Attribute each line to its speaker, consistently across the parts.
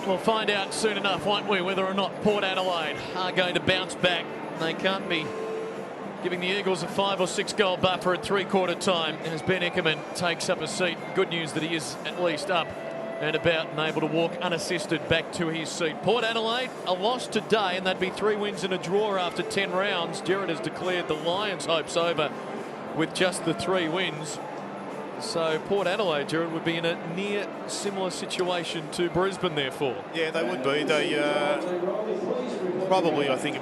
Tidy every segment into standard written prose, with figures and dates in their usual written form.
Speaker 1: we'll find out soon enough, won't we, whether or not Port Adelaide are going to bounce back. They can't be giving the Eagles a 5 or 6 goal buffer at three-quarter time as Ben Ickerman takes up a seat. Good news that he is at least up and about and able to walk unassisted back to his seat. Port Adelaide, a loss today, and they'd be 3 wins and a draw after 10 rounds. Gerard has declared the Lions' hopes over with just the 3 wins. So Port Adelaide, Gerard, would be in a near similar situation to Brisbane, therefore.
Speaker 2: Yeah, they would be. They probably, I think,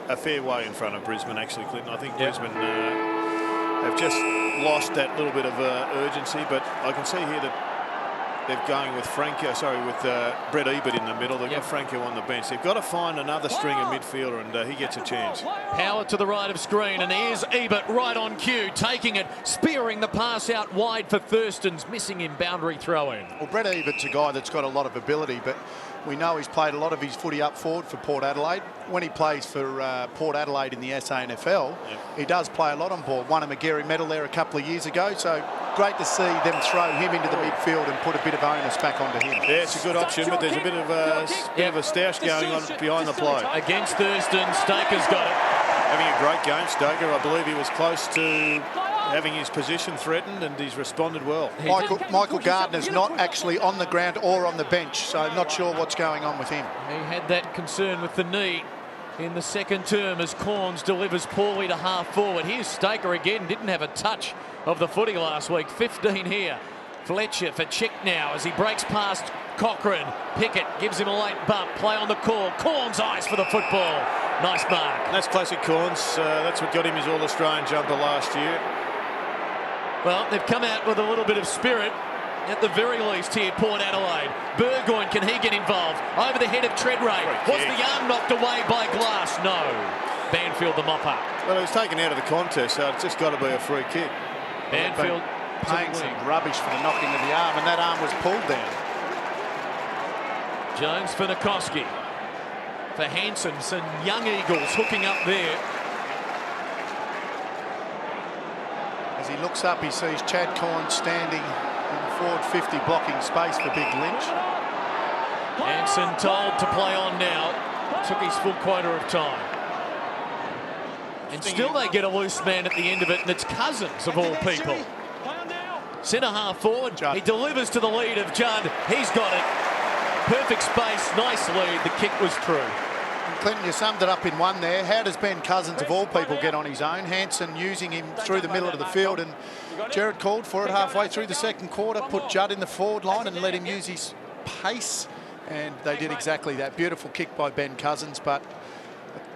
Speaker 2: a fair way in front of Brisbane, actually, Clinton. I think Brisbane have just lost that little bit of urgency, but I can see here that they're going with Brett Ebert in the middle. They've got Franco on the bench. They've got to find another stringer midfielder, and he gets a chance.
Speaker 1: Power to the right of screen, and here's Ebert right on cue, taking it, spearing the pass out wide for Thurston's, missing him, boundary throw-in.
Speaker 3: Well, Brett Ebert's a guy that's got a lot of ability, but we know he's played a lot of his footy up forward for Port Adelaide. When he plays for Port Adelaide in the SANFL, he does play a lot on ball. Won a Magarey medal there a couple of years ago, so great to see them throw him into the midfield and put a bit of onus back onto him.
Speaker 2: Yeah, it's a good option, but there's a bit of a stoush going on behind the play.
Speaker 1: Against Thurston, Staker's got it.
Speaker 2: Having a great game, Staker. I believe he was close to having his position threatened, and he's responded well.
Speaker 3: Michael Gardner's not actually on the ground or on the bench, so I'm not sure what's going on with him.
Speaker 1: He had that concern with the knee in the second term as Corns delivers poorly to half forward. Here's Staker again, didn't have a touch of the footy last week. 15 here. Fletcher for Chick now as he breaks past Cochrane. Pickett gives him a late bump. Play on the call. Corns eyes for the football. Nice mark.
Speaker 2: And that's classic Corns. That's what got him his All-Australian jumper last year.
Speaker 1: Well, they've come out with a little bit of spirit at the very least here, Port Adelaide. Burgoyne, can he get involved? Over the head of Treadray. Was the arm knocked away by Glass? No. Banfield the mop up.
Speaker 2: Well, he was taken out of the contest, so it's just got to be a free kick.
Speaker 1: Banfield
Speaker 3: paying some rubbish for the knocking of the arm, and that arm was pulled down.
Speaker 1: Jones for Nikoski. For Hansen, some young Eagles hooking up there.
Speaker 3: As he looks up, he sees Chad Corns standing in the forward 50 blocking space for Big Lynch.
Speaker 1: Hansen told to play on now. Took his full quota of time. And still they get a loose man at the end of it, and it's Cousins of all people. Centre half forward. Judd. He delivers to the lead of Judd. He's got it. Perfect space, nice lead. The kick was through.
Speaker 3: And Clinton, you summed it up in one there. How does Ben Cousins of all people get on his own? Hansen using him through the middle of the field, and Gerard called for it halfway through the second quarter, put Judd in the forward line and let him use his pace, and they did exactly that. Beautiful kick by Ben Cousins, but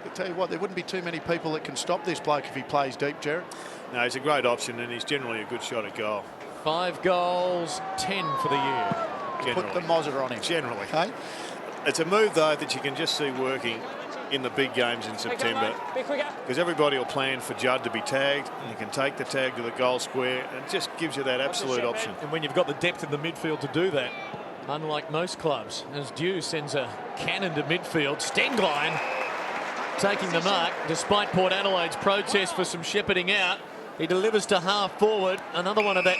Speaker 3: I tell you what, there wouldn't be too many people that can stop this bloke if he plays deep, Gerard.
Speaker 2: No, he's a great option, and he's generally a good shot at goal.
Speaker 1: 5 goals, 10 for the year.
Speaker 3: Put the Mozzer on him.
Speaker 2: Generally.
Speaker 3: Okay.
Speaker 2: It's a move, though, that you can just see working in the big games in September, because everybody will plan for Judd to be tagged, and you can take the tag to the goal square, and it just gives you that absolute option.
Speaker 1: And when you've got the depth in the midfield to do that, unlike most clubs, as Dew sends a cannon to midfield, Stenglein taking the mark, despite Port Adelaide's protest for some shepherding out. He delivers to half forward. Another one of that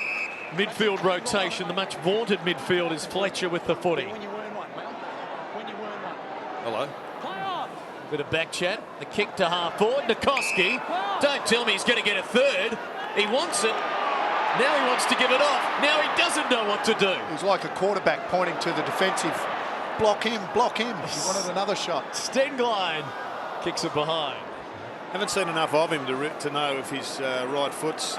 Speaker 1: midfield rotation. The much vaunted midfield is Fletcher with the footy.
Speaker 2: Hello.
Speaker 1: Bit of back chat. The kick to half forward. Nikoski. Don't tell me he's going to get a third. He wants it. Now he wants to give it off. Now he doesn't know what to do.
Speaker 3: He's like a quarterback pointing to the defensive. Block him, block him. He wanted another shot.
Speaker 1: Stenglein kicks it behind.
Speaker 2: Haven't seen enough of him to know if his right foot's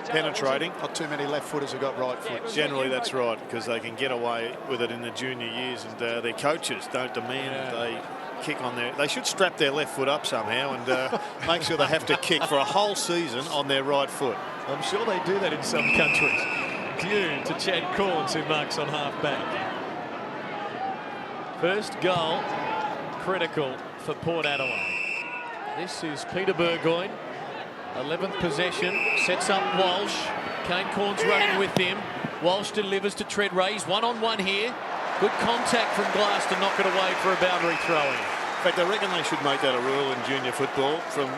Speaker 2: penetrating.
Speaker 3: Not too many left footers have got right foot.
Speaker 2: Generally, that's right, because they can get away with it in the junior years, and their coaches don't demand they kick on their. They should strap their left foot up somehow and make sure they have to kick for a whole season on their right foot.
Speaker 1: I'm sure they do that in some countries. Due to Chad Corns, who marks on half back. First goal, critical for Port Adelaide. This is Peter Burgoyne, 11th possession, sets up Walsh. Kane Corns running with him. Walsh delivers to Treadray. He's one-on-one here. Good contact from Glass to knock it away for a boundary throw-in.
Speaker 2: In fact, I reckon they should make that a rule in junior football from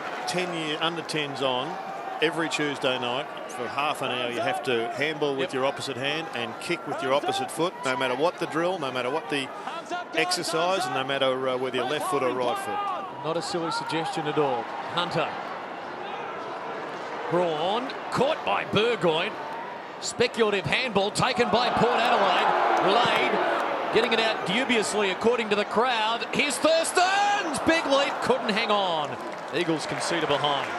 Speaker 2: under 10s on, every Tuesday night for half an hour you have to handball with your opposite hand and kick with your opposite foot, no matter what the drill, no matter what the exercise, and no matter whether you're left foot or right foot.
Speaker 1: Not a silly suggestion at all. Hunter. Braun, caught by Burgoyne. Speculative handball taken by Port Adelaide. Lade getting it out dubiously according to the crowd. Here's Thurston's big leap, couldn't hang on. Eagles concede a behind.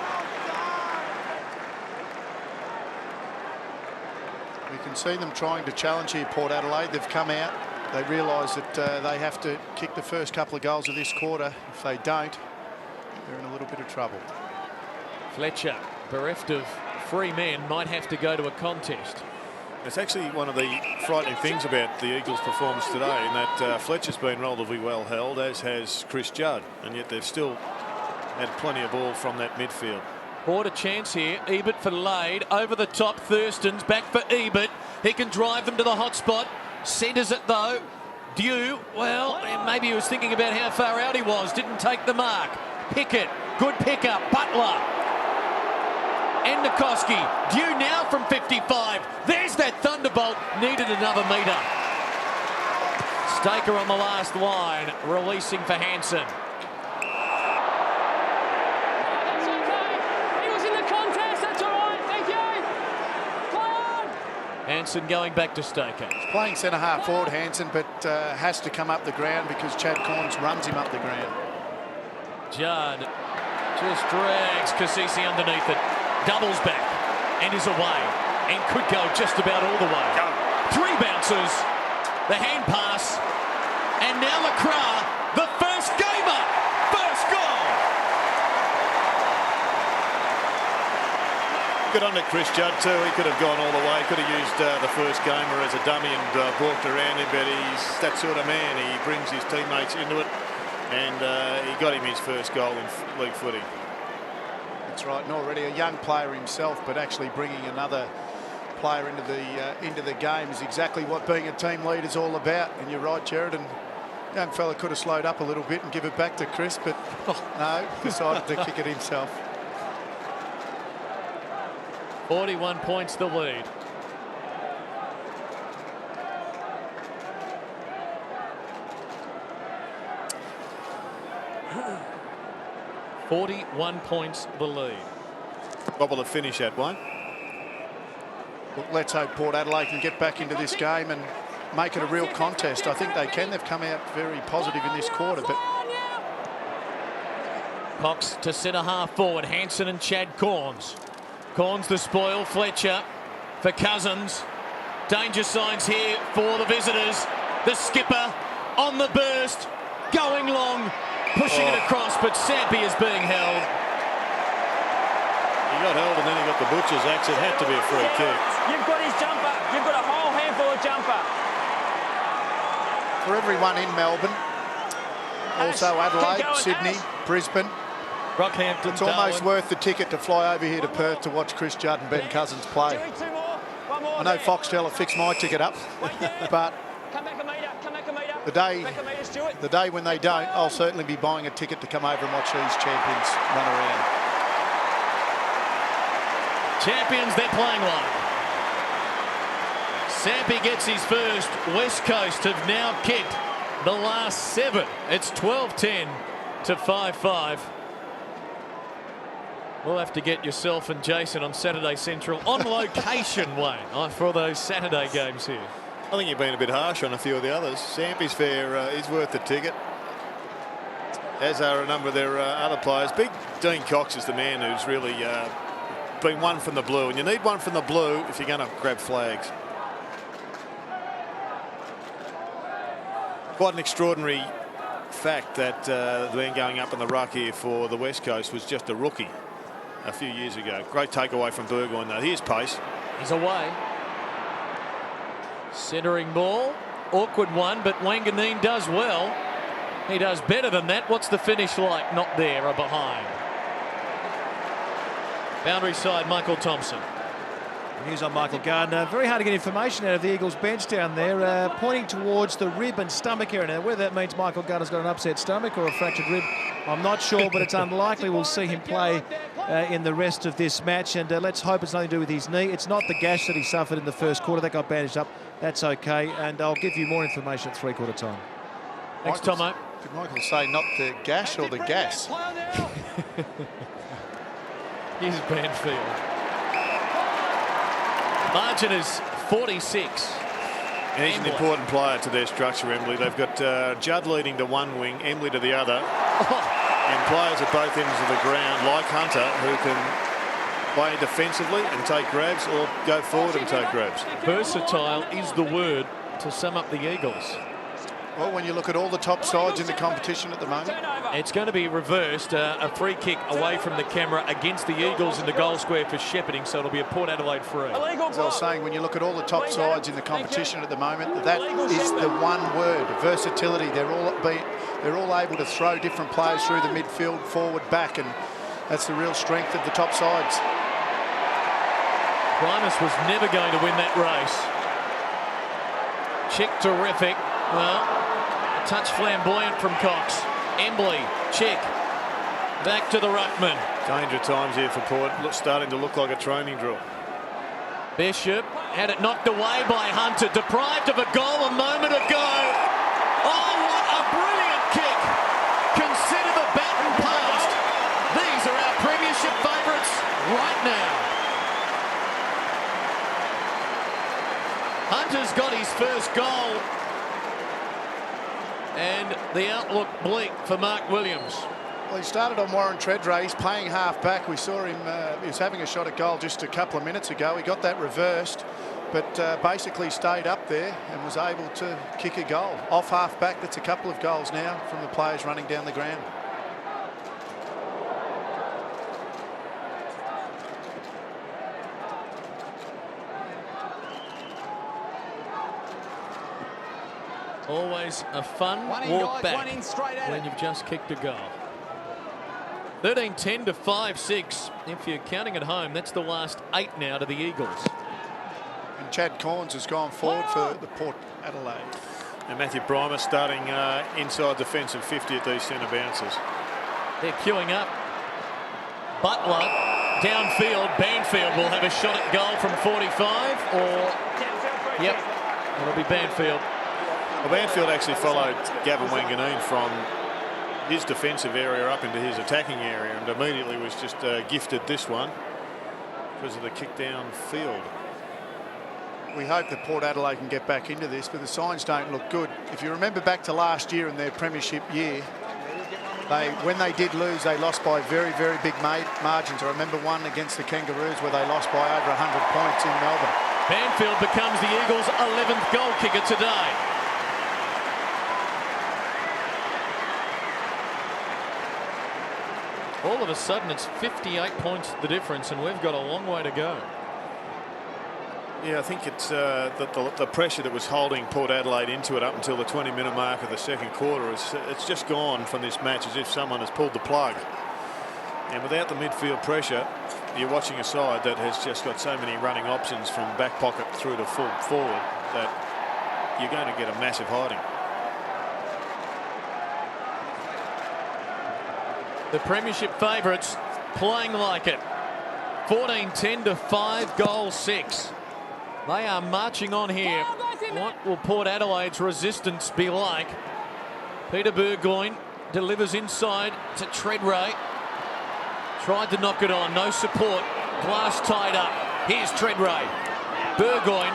Speaker 3: We can see them trying to challenge here, Port Adelaide. They've come out. They realise that they have to kick the first couple of goals of this quarter. If they don't, they're in a little bit of trouble.
Speaker 1: Fletcher, bereft of 3 men, might have to go to a contest.
Speaker 2: It's actually one of the frightening things about the Eagles' performance today, in that Fletcher's been relatively well held, as has Chris Judd, and yet they've still had plenty of ball from that midfield.
Speaker 1: Port a chance here. Ebert for Lade. Over the top, Thurston's back for Ebert. He can drive them to the hot spot. Centres it though. Dew, well, maybe he was thinking about how far out he was. Didn't take the mark. Pickett, good pickup. Butler. And Nikoski. Dew now from 55. There's that thunderbolt. Needed another metre. Staker on the last line. Releasing for Hansen. Hansen going back to Staker.
Speaker 3: He's playing centre half forward, Hansen, but has to come up the ground because Chad Corns runs him up the ground.
Speaker 1: Judd just drags Kasisi underneath it. Doubles back and is away and could go just about all the way.
Speaker 2: Go.
Speaker 1: 3 bounces, the hand pass, and now LaCroix, the first gamer, first goal.
Speaker 2: Good on to Chris Judd too. He could have gone all the way. Could have used the first gamer as a dummy and walked around him, but he's that sort of man. He brings his teammates into it, and he got him his first goal in league footy.
Speaker 3: That's right, and already a young player himself, but actually bringing another player into the game is exactly what being a team lead is all about. And you're right, Jared, and young fella could have slowed up a little bit and give it back to Chris, but no, decided to kick it himself.
Speaker 1: 41 points the lead. .41 points the lead.
Speaker 2: What will it finish at, Wayne?
Speaker 3: Look, let's hope Port Adelaide can get back into this game and make it a real contest. I think they can. They've come out very positive in this quarter, but
Speaker 1: Cox to centre half forward. Hansen and Chad Corns. Corns the spoil. Fletcher for Cousins. Danger signs here for the visitors. The skipper on the burst. Going long. Pushing it across, but Sampi is being held.
Speaker 2: He got held and then he got the butcher's axe. It had to be a free kick.
Speaker 4: You've got his jumper. You've got a whole handful of jumper.
Speaker 3: for everyone in Melbourne, also Adelaide, Sydney, Brisbane,
Speaker 1: Rockhampton,
Speaker 3: it's almost worth the ticket to fly over here to Perth to watch Chris Judd and Ben Cousins play. I know Foxtel have fixed my ticket up, but the day when they don't, I'll certainly be buying a ticket to come over and watch these champions run around.
Speaker 1: Champions, they're playing one. Sampi gets his first. West Coast have now kicked the last 7. It's 12-10 to 5-5. We'll have to get yourself and Jason on Saturday Central on location, Wayne, for those Saturday games here.
Speaker 2: I think you've been a bit harsh on a few of the others. Sampi's fare is worth the ticket, as are a number of their other players. Big Dean Cox is the man who's really been one from the blue, and you need one from the blue if you're going to grab flags. Quite an extraordinary fact that the man going up in the ruck here for the West Coast was just a rookie a few years ago. Great takeaway from Burgoyne though. Here's pace.
Speaker 1: He's away. Centering ball. Awkward one, but Wanganeen does well. He does better than that. What's the finish like? Not there or behind. Boundary side, Michael Thompson.
Speaker 5: News on Michael Gardner. Very hard to get information out of the Eagles bench down there, pointing towards the rib and stomach area. Now, whether that means Michael Gardner's got an upset stomach or a fractured rib, I'm not sure, but it's unlikely we'll see him play in the rest of this match, and let's hope it's nothing to do with his knee. It's not the gash that he suffered in the first quarter. That got bandaged up. That's okay, and I'll give you more information at three-quarter time.
Speaker 1: Thanks, Tomo.
Speaker 3: Did Michael say not the gash or the gas?
Speaker 1: Here's Banfield. Margin is 46.
Speaker 2: And he's an important player to their structure, Embley. They've got Judd leading to one wing, Embley to the other, and players at both ends of the ground, like Hunter, who can play defensively and take grabs, or go forward and take grabs.
Speaker 1: Versatile is the word to sum up the Eagles.
Speaker 3: Well, when you look at all the top sides in the competition at the moment,
Speaker 1: it's going to be reversed. A free kick away from the camera against the Eagles in the goal square for shepherding, so it'll be a Port Adelaide free.
Speaker 3: as I was saying, when you look at all the top sides in the competition at the moment, that is the one word, versatility. They're all able to throw different players through the midfield, forward, back, and that's the real strength of the top sides.
Speaker 1: Primus was never going to win that race. Chick terrific. Well, a touch flamboyant from Cox. Embley, Chick, back to the ruckman.
Speaker 2: Danger times here for Port, starting to look like a training drill.
Speaker 1: Bishop had it knocked away by Hunter, deprived of a goal a moment ago. Oh, what a brilliant kick. Consider the baton passed. These are our premiership favourites right now. Hunter's got his first goal. And the outlook bleak for Mark Williams.
Speaker 3: Well, he started on Warren Treadray. He's playing half back. We saw him, he was having a shot at goal just a couple of minutes ago. He got that reversed, but basically stayed up there and was able to kick a goal. Off half back, that's a couple of goals now from the players running down the ground.
Speaker 1: Always a fun walk back when you've just kicked a goal. 13-10 to 5-6. If you're counting at home, that's the last 8 now to the Eagles.
Speaker 3: And Chad Corns has gone forward for the Port Adelaide.
Speaker 2: And Matthew Brymer starting inside defensive 50 at these centre bounces.
Speaker 1: They're queuing up. Butler downfield. Banfield will have a shot at goal from 45, or yep, it'll be Banfield.
Speaker 2: Well, Banfield actually followed Gavin Wanganeen from his defensive area up into his attacking area, and immediately was just gifted this one because of the kick downfield.
Speaker 3: We hope that Port Adelaide can get back into this, but the signs don't look good. If you remember back to last year in their premiership year, when they did lose, they lost by very, very big margins. I remember one against the Kangaroos where they lost by over 100 points in Melbourne.
Speaker 1: Banfield becomes the Eagles' 11th goal kicker today. All of a sudden, it's 58 points the difference, and we've got a long way to go.
Speaker 2: Yeah, I think it's the pressure that was holding Port Adelaide into it up until the 20-minute mark of the second quarter. It's just gone from this match as if someone has pulled the plug. And without the midfield pressure, you're watching a side that has just got so many running options from back pocket through to full forward that you're going to get a massive hiding.
Speaker 1: The premiership favourites playing like it. 14-10 to 5-6. They are marching on here. What will Port Adelaide's resistance be like? Peter Burgoyne delivers inside to Treadray. Tried to knock it on, no support. Glass tied up. Here's Treadray. Burgoyne.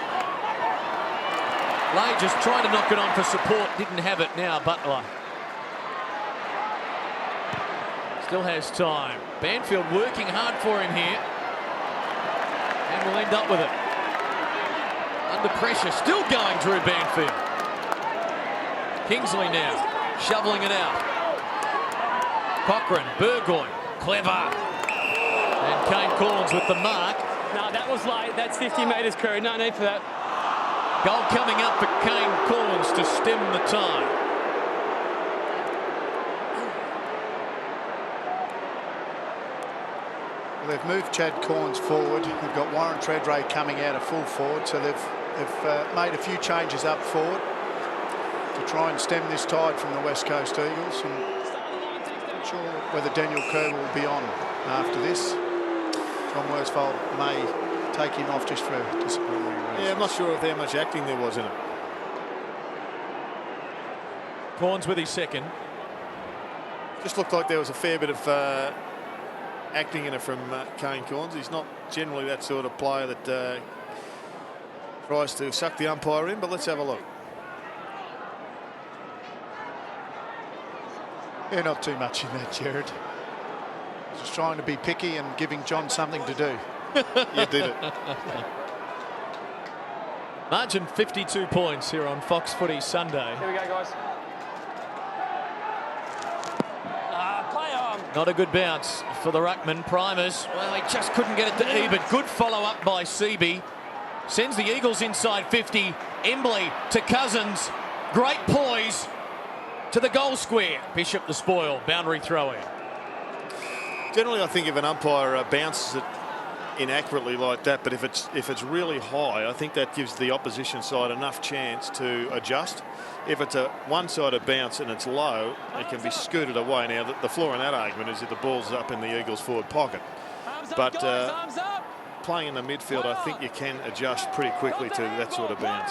Speaker 1: Lay just trying to knock it on for support. Didn't have it now, Butler. Still has time. Banfield working hard for him here. And will end up with it. Under pressure, still going through Banfield. Kingsley now, shoveling it out. Cochrane, Burgoyne, clever. And Kane Corns with the mark.
Speaker 4: No, that was late. That's 50 metres, crew. No need for that.
Speaker 1: Goal coming up for Kane Corns to stem the tide.
Speaker 3: Well, they've moved Chad Corns forward. They've got Warren Treadray coming out of full forward, so they've made a few changes up forward to try and stem this tide from the West Coast Eagles. And I'm not sure whether Daniel Kerr will be on after this. John Worsfold may take him off just for disciplinary reasons.
Speaker 2: Yeah, I'm not sure if how much acting there was in it.
Speaker 1: Corns with his second.
Speaker 2: Just looked like there was a fair bit of acting in it from Kane Corns. He's not generally that sort of player that tries to suck the umpire in, but let's have a look.
Speaker 3: Yeah, not too much in that, Jared. Just trying to be picky and giving John something to do.
Speaker 2: You did it.
Speaker 1: Margin 52 points here on Fox Footy Sunday.
Speaker 4: Here we go, guys. Play on.
Speaker 1: Not a good bounce for the ruckman. Primers, well, he just couldn't get it to even. Good follow-up by Seaby. Sends the Eagles inside 50. Embley to Cousins. Great poise to the goal square. Bishop the spoil. Boundary throw-in.
Speaker 2: Generally, I think if an umpire bounces it inaccurately like that, but if it's really high, I think that gives the opposition side enough chance to adjust. If it's a one-sided bounce and it's low, it can be scooted away. Now, the flaw in that argument is if the ball's up in the Eagles' forward pocket. But playing in the midfield, I think you can adjust pretty quickly to that sort of bounce.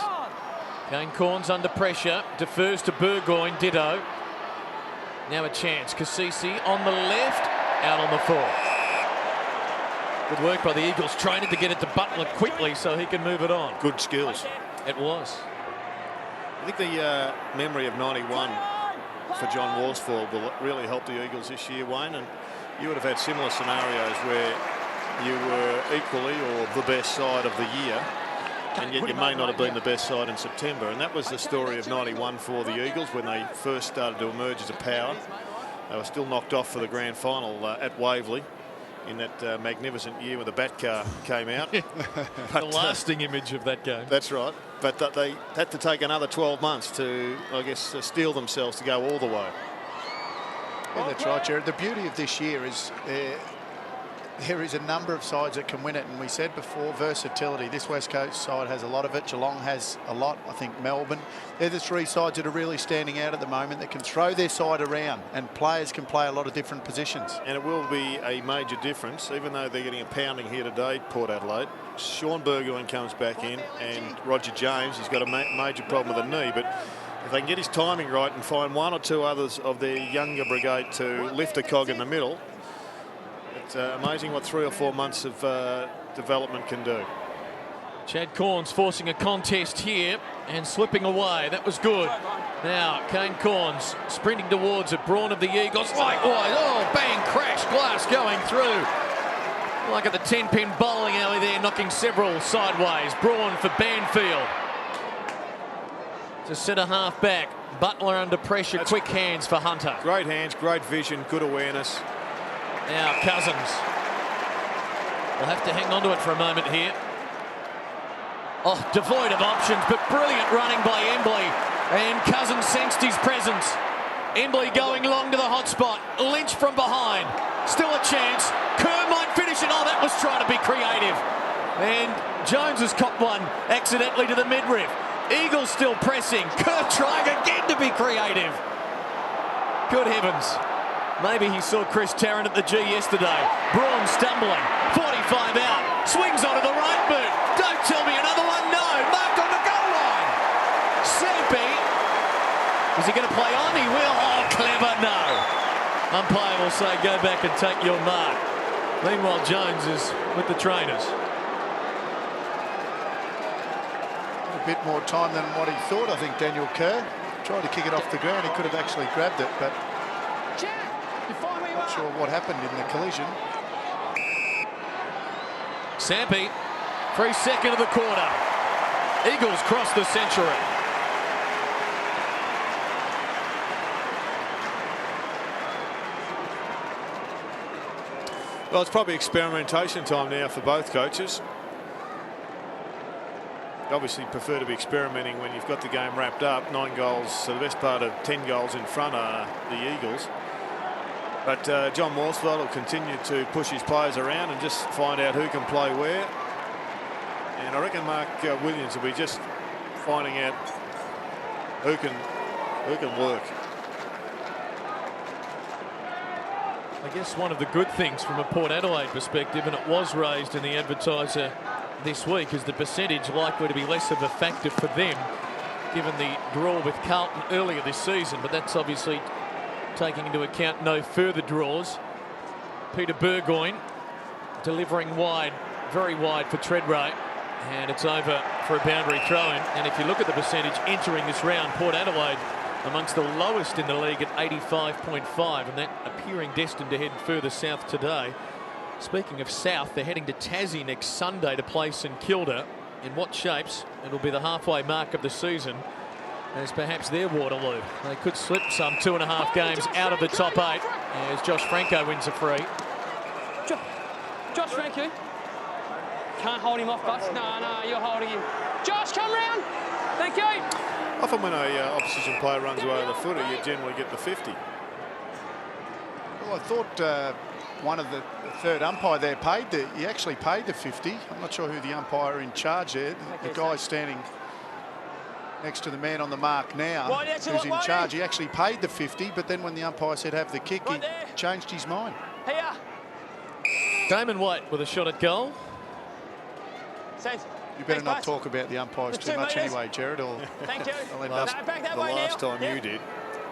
Speaker 1: Kane Corns under pressure. Defers to Burgoyne. Ditto. Now a chance. Kasisi on the left. Out on the full. Good work by the Eagles, trying to get it to Butler quickly so he can move it on.
Speaker 2: Good skills.
Speaker 1: It was.
Speaker 2: I think the memory of 91 for John Worsfold will really help the Eagles this year, Wayne. And you would have had similar scenarios where you were equally or the best side of the year, and yet you may not have been the best side in September. And that was the story of 91 for the Eagles when they first started to emerge as a power. They were still knocked off for the grand final at Waverley in that magnificent year when the bat car came out.
Speaker 1: The lasting image of that game.
Speaker 2: That's right. But they had to take another 12 months to, I guess, steel themselves to go all the way.
Speaker 3: Yeah, that's right, Jared. The beauty of this year is there is a number of sides that can win it, and we said before, versatility. This West Coast side has a lot of it. Geelong has a lot. I think Melbourne. They're the three sides that are really standing out at the moment that can throw their side around, and players can play a lot of different positions.
Speaker 2: And it will be a major difference, even though they're getting a pounding here today, Port Adelaide. Sean Burgoyne comes back in, and Roger James, he's got a major problem with a knee, but if they can get his timing right and find one or two others of their younger brigade to lift a cog in the middle, it's amazing what 3 or 4 months of development can do.
Speaker 1: Chad Corns forcing a contest here and slipping away. That was good. Now Kane Corns sprinting towards it. Braun of the Eagles. Likewise. Oh, bang, crash, glass going through. Like at the 10-pin bowling alley there, knocking several sideways. Braun for Banfield. To centre half back. Butler under pressure. Quick hands for Hunter.
Speaker 2: Great hands, great vision, good awareness.
Speaker 1: Now Cousins. We'll have to hang on to it for a moment here. Oh, devoid of options, but brilliant running by Embley. And Cousins sensed his presence. Embley going long to the hot spot. Lynch from behind. Still a chance. Kerr might finish it. Oh, that was trying to be creative. And Jones has copped one accidentally to the midriff. Eagles still pressing. Kerr trying again to be creative. Good heavens. Maybe he saw Chris Tarrant at the G yesterday. Braun stumbling. 45 out. Swings onto the right boot. Don't tell me another one. No. Marked on the goal line. Sampi. Is he going to play on? He will. Oh, clever. No. Umpire will say go back and take your mark. Meanwhile, Jones is with the trainers.
Speaker 3: A bit more time than what he thought, I think, Daniel Kerr. Tried to kick it off the ground. He could have actually grabbed it, but not sure what happened in the collision.
Speaker 1: Sampi, 32nd of the quarter. Eagles cross the century.
Speaker 2: Well, it's probably experimentation time now for both coaches. Obviously prefer to be experimenting when you've got the game wrapped up. 9 goals, so the best part of 10 goals in front are the Eagles. But John Worsfold will continue to push his players around and just find out who can play where. And I reckon Mark Williams will be just finding out who can work.
Speaker 1: I guess one of the good things from a Port Adelaide perspective, and it was raised in the advertiser this week, is the percentage likely to be less of a factor for them given the draw with Carlton earlier this season, but that's obviously taking into account no further draws. Peter Burgoyne delivering wide, very wide for Treadray, and it's over for a boundary throw-in. And if you look at the percentage entering this round, Port Adelaide amongst the lowest in the league at 85.5, and that appearing destined to head further south today. Speaking of south, they're heading to Tassie next Sunday to play St Kilda. In what shapes it'll be the halfway mark of the season as perhaps their Waterloo. They could slip some 2.5 games out of the top 8 as Josh Franco wins a free.
Speaker 4: Josh Franco. Can't hold him off, Butts. No, you're holding him. Josh, come round. Thank you.
Speaker 2: Often when a opposition player runs away with a footer, you generally get the 50.
Speaker 3: Well, I thought one of the third umpire there he actually paid the 50. I'm not sure who the umpire in charge there. The guy standing next to the man on the mark now, who's in charge, he actually paid the 50, but then when the umpire said have the kick, he changed his mind.
Speaker 4: Here.
Speaker 1: Damon White with a shot at goal.
Speaker 3: You better not talk about the umpires too much anyway, Jared, or
Speaker 4: Thank you.
Speaker 3: I'll end up.
Speaker 2: The last time you did,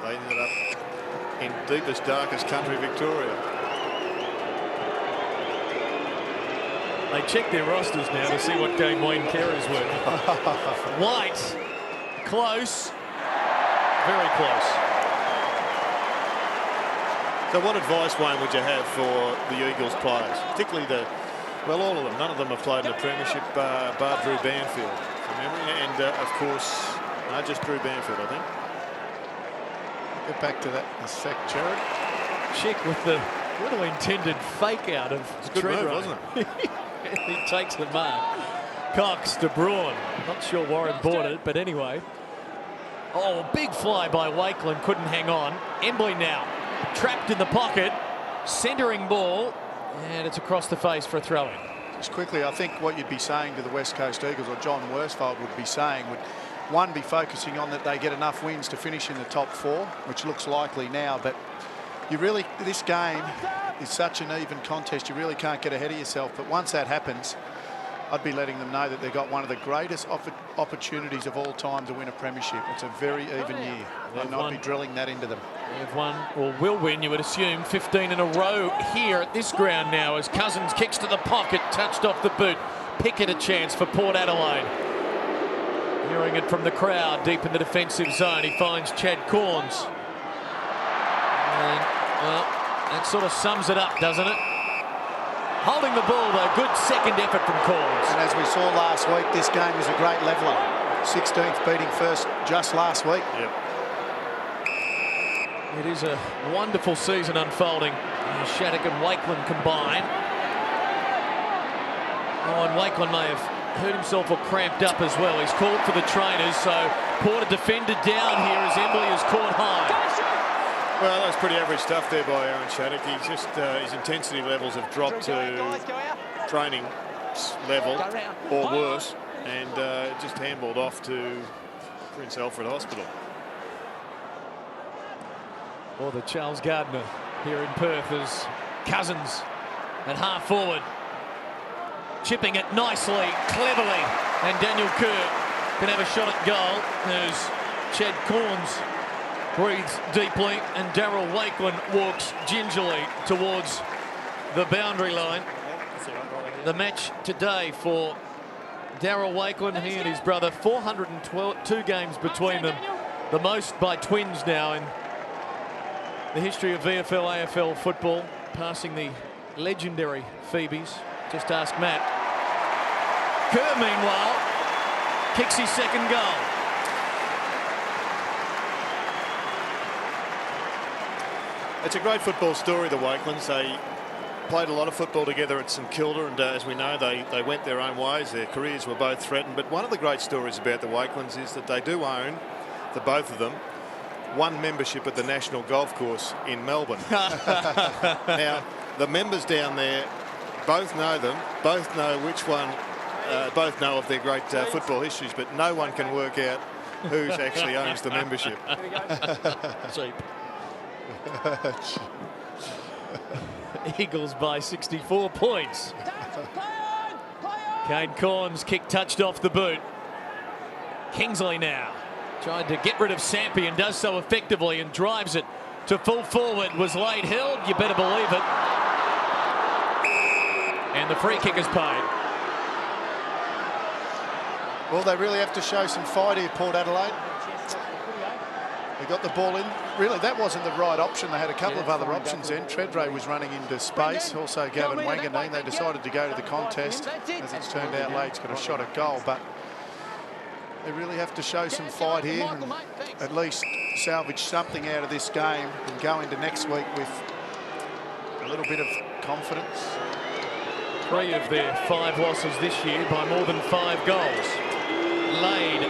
Speaker 2: they ended up in deepest, darkest country, Victoria.
Speaker 1: They check their rosters now to see what game Wayne Carey's working. White, close, very close.
Speaker 2: So what advice, Wayne, would you have for the Eagles players, particularly well, all of them? None of them have played in the premiership, bar Drew Banfield, from memory, and of course, no, just Drew Banfield, I think.
Speaker 3: Get back to that in a sec, Jared.
Speaker 1: Check with the little intended fake out of
Speaker 2: Treadray, wasn't it?
Speaker 1: He takes the mark. Cox, De Bruin. Not sure Warren bought it, but anyway. Oh, big fly by Wakeland, couldn't hang on. Embley now trapped in the pocket, centering ball, and it's across the face for a throw-in.
Speaker 3: Just quickly, I think what you'd be saying to the West Coast Eagles, or John Worsfold would be saying, would one, be focusing on that they get enough wins to finish in the top 4, which looks likely now, but this game is such an even contest, you really can't get ahead of yourself. But once that happens, I'd be letting them know that they've got one of the greatest opportunities of all time to win a premiership. It's a very even year, and I'd be drilling that into them.
Speaker 1: They've won, or will win, you would assume, 15 in a row here at this ground now as Cousins kicks to the pocket, touched off the boot. Pickett a chance for Port Adelaide. Hearing it from the crowd deep in the defensive zone, he finds Chad Corns. And, well, that sort of sums it up, doesn't it? Holding the ball, though, good second effort from Corns.
Speaker 3: And as we saw last week, this game is a great leveller. 16th beating first just last week.
Speaker 2: Yep.
Speaker 1: It is a wonderful season unfolding. Shattuck and Wakeland combine. Oh, and Wakeland may have hurt himself or cramped up as well. He's called for the trainers, so Porter defended down here as Embley is caught high.
Speaker 2: Well, that's pretty average stuff there by Aaron Shattuck. He's just his intensity levels have dropped to training level or worse, and just handballed off to Prince Alfred Hospital.
Speaker 1: Or the Charles Gardner here in Perth as Cousins at half forward, chipping it nicely, cleverly, and Daniel Kerr can have a shot at goal as Chad Corns breathes deeply and Daryl Wakeland walks gingerly towards the boundary line. The match today for Daryl Wakeland, he and his brother, 402 games between them, the most by twins now in the history of VFL AFL football, passing the legendary Phoebes. Just ask Matt. Kerr, meanwhile, kicks his second goal.
Speaker 2: It's a great football story, the Wakelands. They played a lot of football together at St Kilda, and as we know, they went their own ways. Their careers were both threatened. But one of the great stories about the Wakelands is that they do own, the both of them, one membership at the National Golf Course in Melbourne. Now, the members down there both know them, both know which one, both know of their great football histories, but no one can work out who actually owns the membership.
Speaker 1: Cheap. Eagles by 64 points. Kane Corns kick touched off the boot. Kingsley now tried to get rid of Sampi and does so effectively and drives it to full forward. Was laid held, you better believe it. And the free kick is paid.
Speaker 3: Well, they really have to show some fight here, Port Adelaide. They got the ball in. Really, that wasn't the right option. They had a couple of other options then. Treadray was running into space. Also, Gavin Wanganeen. They decided to go to the contest. As it's turned out, Lade's got a shot at goal. But they really have to show some fight here and at least salvage something out of this game and go into next week with a little bit of confidence.
Speaker 1: 3 of their 5 losses this year by more than 5 goals. Lade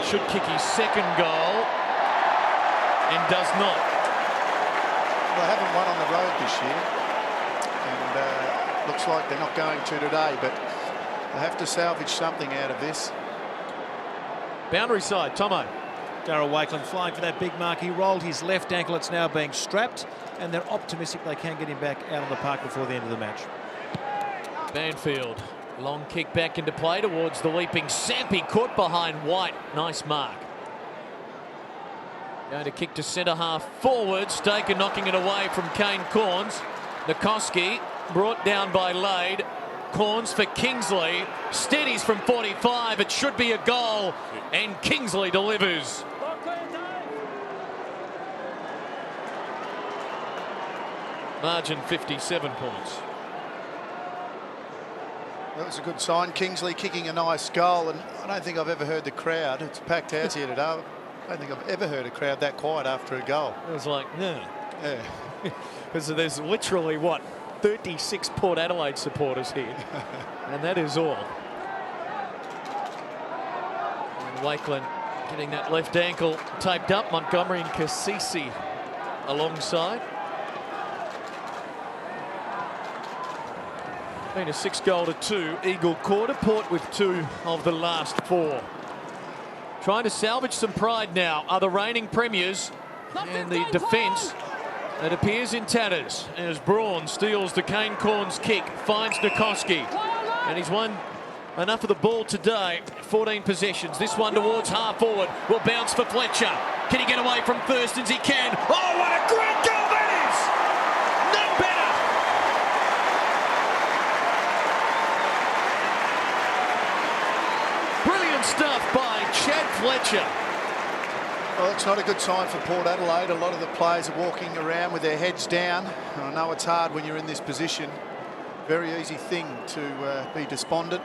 Speaker 1: should kick his second goal and does not.
Speaker 3: Well, they haven't won on the road this year, and looks like they're not going to today, but they have to salvage something out of this.
Speaker 1: Boundary side, Tomo.
Speaker 5: Darryl Wakeland flying for that big mark. He rolled his left ankle. It's now being strapped, and they're optimistic they can get him back out on the park before the end of the match.
Speaker 1: Banfield, long kick back into play towards the leaping Sampi, caught behind White. Nice mark. Going to kick to centre half forward. Staker knocking it away from Kane Corns. Nikoski brought down by Lade. Corns for Kingsley. Steadies from 45. It should be a goal. And Kingsley delivers. Margin 57 points.
Speaker 3: That was a good sign. Kingsley kicking a nice goal, and I don't think I've ever heard the crowd. It's a packed house here today. I don't think I've ever heard a crowd that quiet after a goal.
Speaker 1: It was like, no.
Speaker 3: Yeah.
Speaker 1: Because there's literally, what, 36 Port Adelaide supporters here. And that is all. And Wakeland getting that left ankle taped up. Montgomery and Kasisi alongside. Been a 6-2 Eagle quarter. Port with 2 of the last 4. Trying to salvage some pride now are the reigning premiers, and the defence, it appears in tatters as Braun steals the Kane Corns kick, finds Nikoski, and he's won enough of the ball today. 14 possessions. This one towards half forward will bounce for Fletcher. Can he get away from Thurston's? He can. Oh, what a great goal that is! None better. Brilliant stuff by Chad Fletcher.
Speaker 3: Well, it's not a good sign for Port Adelaide. A lot of the players are walking around with their heads down. I know it's hard when you're in this position. Very easy thing to be despondent,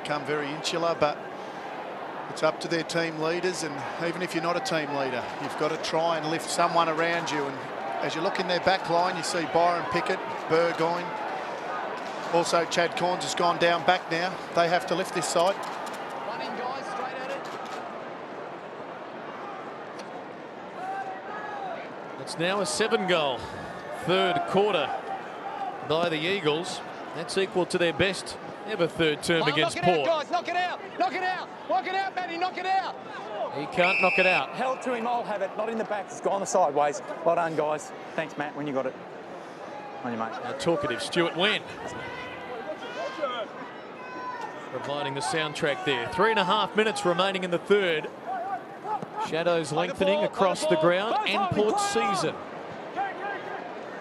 Speaker 3: become very insular, but it's up to their team leaders, and even if you're not a team leader, you've got to try and lift someone around you. And as you look in their back line, you see Byron Pickett, Burgoyne. Also, Chad Corns has gone down back now. They have to lift this side.
Speaker 4: One in, guys, straight at it.
Speaker 1: It's now a 7-goal third quarter by the Eagles. That's equal to their best ever third term against Port.
Speaker 4: Knock it out, guys. Knock it out. Knock it out. Knock it out, Matty. Knock it out.
Speaker 1: He can't knock it out.
Speaker 6: Held to him, I'll have it. Not in the back, it's gone the sideways. Well done, guys. Thanks, Matt, when you got it. On you, mate.
Speaker 1: Now talkative Stuart Wynn providing the soundtrack there. 3.5 minutes remaining in the third. Shadows lengthening across the ground and Port's season.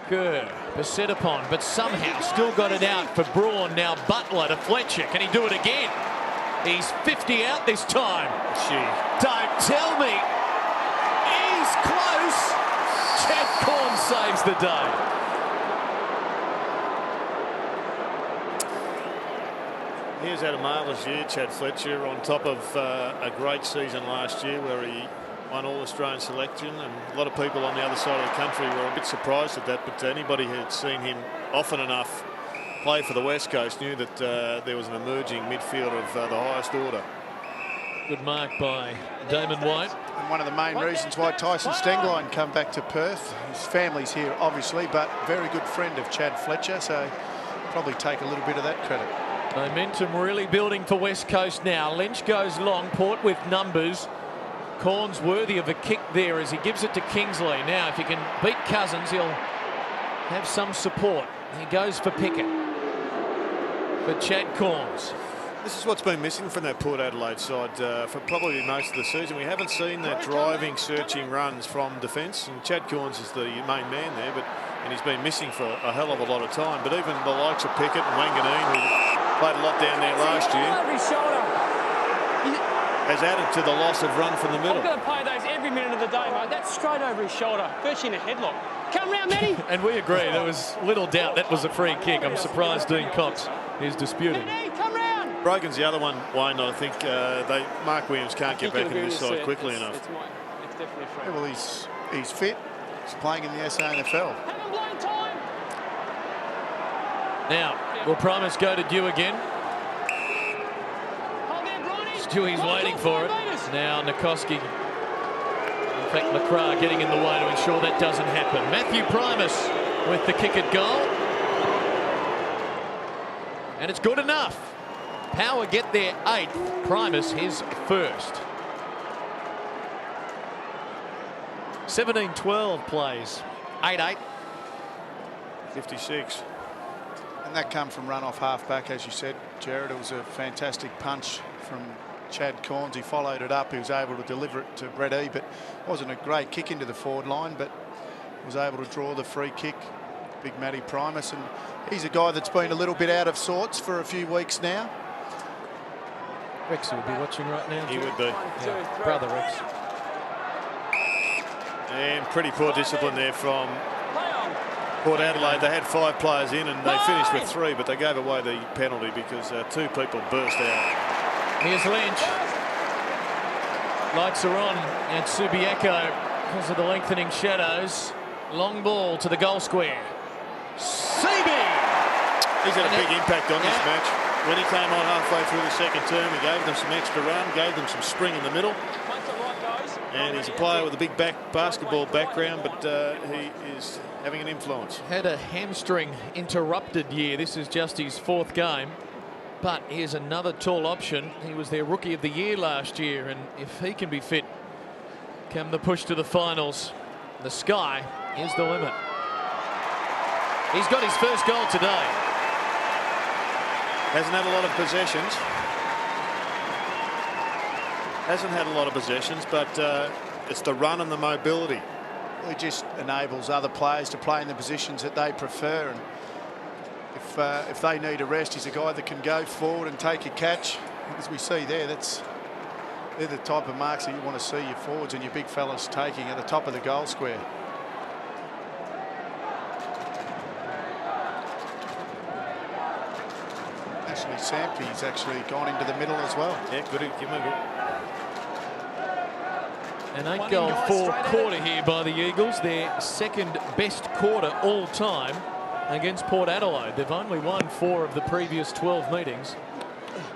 Speaker 1: Kerr beset upon, but somehow still got it out for Braun. Now Butler to Fletcher. Can he do it again? He's 50 out this time.
Speaker 2: Gee.
Speaker 1: Don't tell me. He's close. Chad Corn saves the day.
Speaker 2: Here's had a marvellous year, Chad Fletcher, on top of a great season last year where he won all Australian selection, and a lot of people on the other side of the country were a bit surprised at that, but anybody who had seen him often enough play for the West Coast knew that there was an emerging midfielder of the highest order.
Speaker 1: Good mark by Damon White.
Speaker 3: And one of the main reasons why Tyson Stenglein come back to Perth. His family's here, obviously, but very good friend of Chad Fletcher, so probably take a little bit of that credit.
Speaker 1: Momentum really building for West Coast now. Lynch goes long. Port with numbers. Corns worthy of a kick there as he gives it to Kingsley. Now, if he can beat Cousins, he'll have some support. He goes for Pickett. For Chad Corns.
Speaker 2: This is what's been missing from that Port Adelaide side for probably most of the season. We haven't seen that driving, searching runs from defence, and Chad Corns is the main man there, and he's been missing for a hell of a lot of time. But even the likes of Pickett and Wanganeen, who played a lot down there last year, has added to the loss of run from the middle.
Speaker 4: I've got to play those every minute of the day, mate. That's straight over his shoulder, virtually in a headlock. Come round, Matty.
Speaker 1: And we agree, there was little doubt that was a free kick. I'm surprised Dean Cox is disputing.
Speaker 4: Matty, come round.
Speaker 2: Brogan's the other one, Wayne. I think Mark Williams can't get back into this side quickly enough.
Speaker 4: It's definitely free.
Speaker 3: Yeah, well, he's fit. He's playing in the SANFL.
Speaker 4: Haven't blown time.
Speaker 1: Now, will Primus go to Dew again?
Speaker 4: Hold there, Bronny.
Speaker 1: Stewie's waiting for it. Now Nikoski, in fact McCrae, getting in the way to ensure that doesn't happen. Matthew Primus with the kick at goal. And it's good enough. Power get their 8th. Primus his first. 17-12 plays. 8-8.
Speaker 2: 56.
Speaker 3: And that come from run off half-back, as you said, Jared. It was a fantastic punch from Chad Corns. He followed it up. He was able to deliver it to Brett E, but it wasn't a great kick into the forward line, but was able to draw the free kick. Big Matty Primus, and he's a guy that's been a little bit out of sorts for a few weeks now.
Speaker 1: Rex would be watching right now.
Speaker 2: He would be.
Speaker 1: Yeah. Brother Rex.
Speaker 2: And pretty poor discipline there from Port Adelaide. They had 5 players in and they finished with 3, but they gave away the penalty because 2 people burst out.
Speaker 1: Here's Lynch. Lights are on at Subiaco because of the lengthening shadows. Long ball to the goal square. Seaby!
Speaker 2: He's had a big impact on this match. When he came on halfway through the second term, he gave them some extra run, gave them some spring in the middle. And he's a player with a big basketball background, but he is having an influence.
Speaker 1: Had a hamstring interrupted year. This is just his 4th game. But here's another tall option. He was their Rookie of the Year last year, and if he can be fit, come the push to the finals, the sky is the limit. He's got his first goal today.
Speaker 2: Hasn't had a lot of possessions. Hasn't had a lot of possessions, but it's the run and the mobility.
Speaker 3: It just enables other players to play in the positions that they prefer. And if they need a rest, he's a guy that can go forward and take a catch. As we see there, they're the type of marks that you want to see your forwards and your big fellas taking at the top of the goal square. Actually, Sampy's actually gone into the middle as well.
Speaker 2: Yeah, good. Give him a good.
Speaker 1: An 8-goal 4th quarter here by the Eagles, their 2nd best quarter all time against Port Adelaide. They've only won 4 of the previous 12 meetings.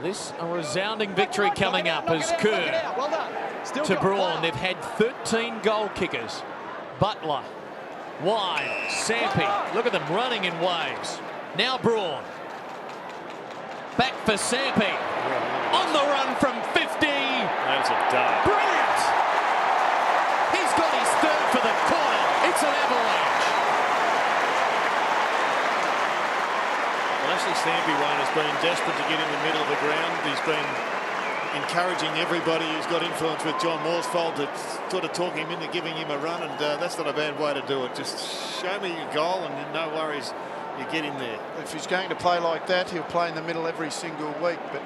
Speaker 1: This a resounding victory coming up as Kerr to Braun. They've had 13 goal kickers. Butler, wide, Sampy. Look at them running in waves. Now Braun. Back for Sampy. On the run from 50.
Speaker 2: That's a dart.
Speaker 1: Brilliant. He's got his 3rd for the quarter. It's an avalanche.
Speaker 2: Well, actually, Stampy Wayne has been desperate to get in the middle of the ground. He's been encouraging everybody who's got influence with John Morsfold to sort of talk him into giving him a run, and that's not a bad way to do it. Just show me your goal and no worries, you get in there.
Speaker 3: If he's going to play like that, he'll play in the middle every single week. But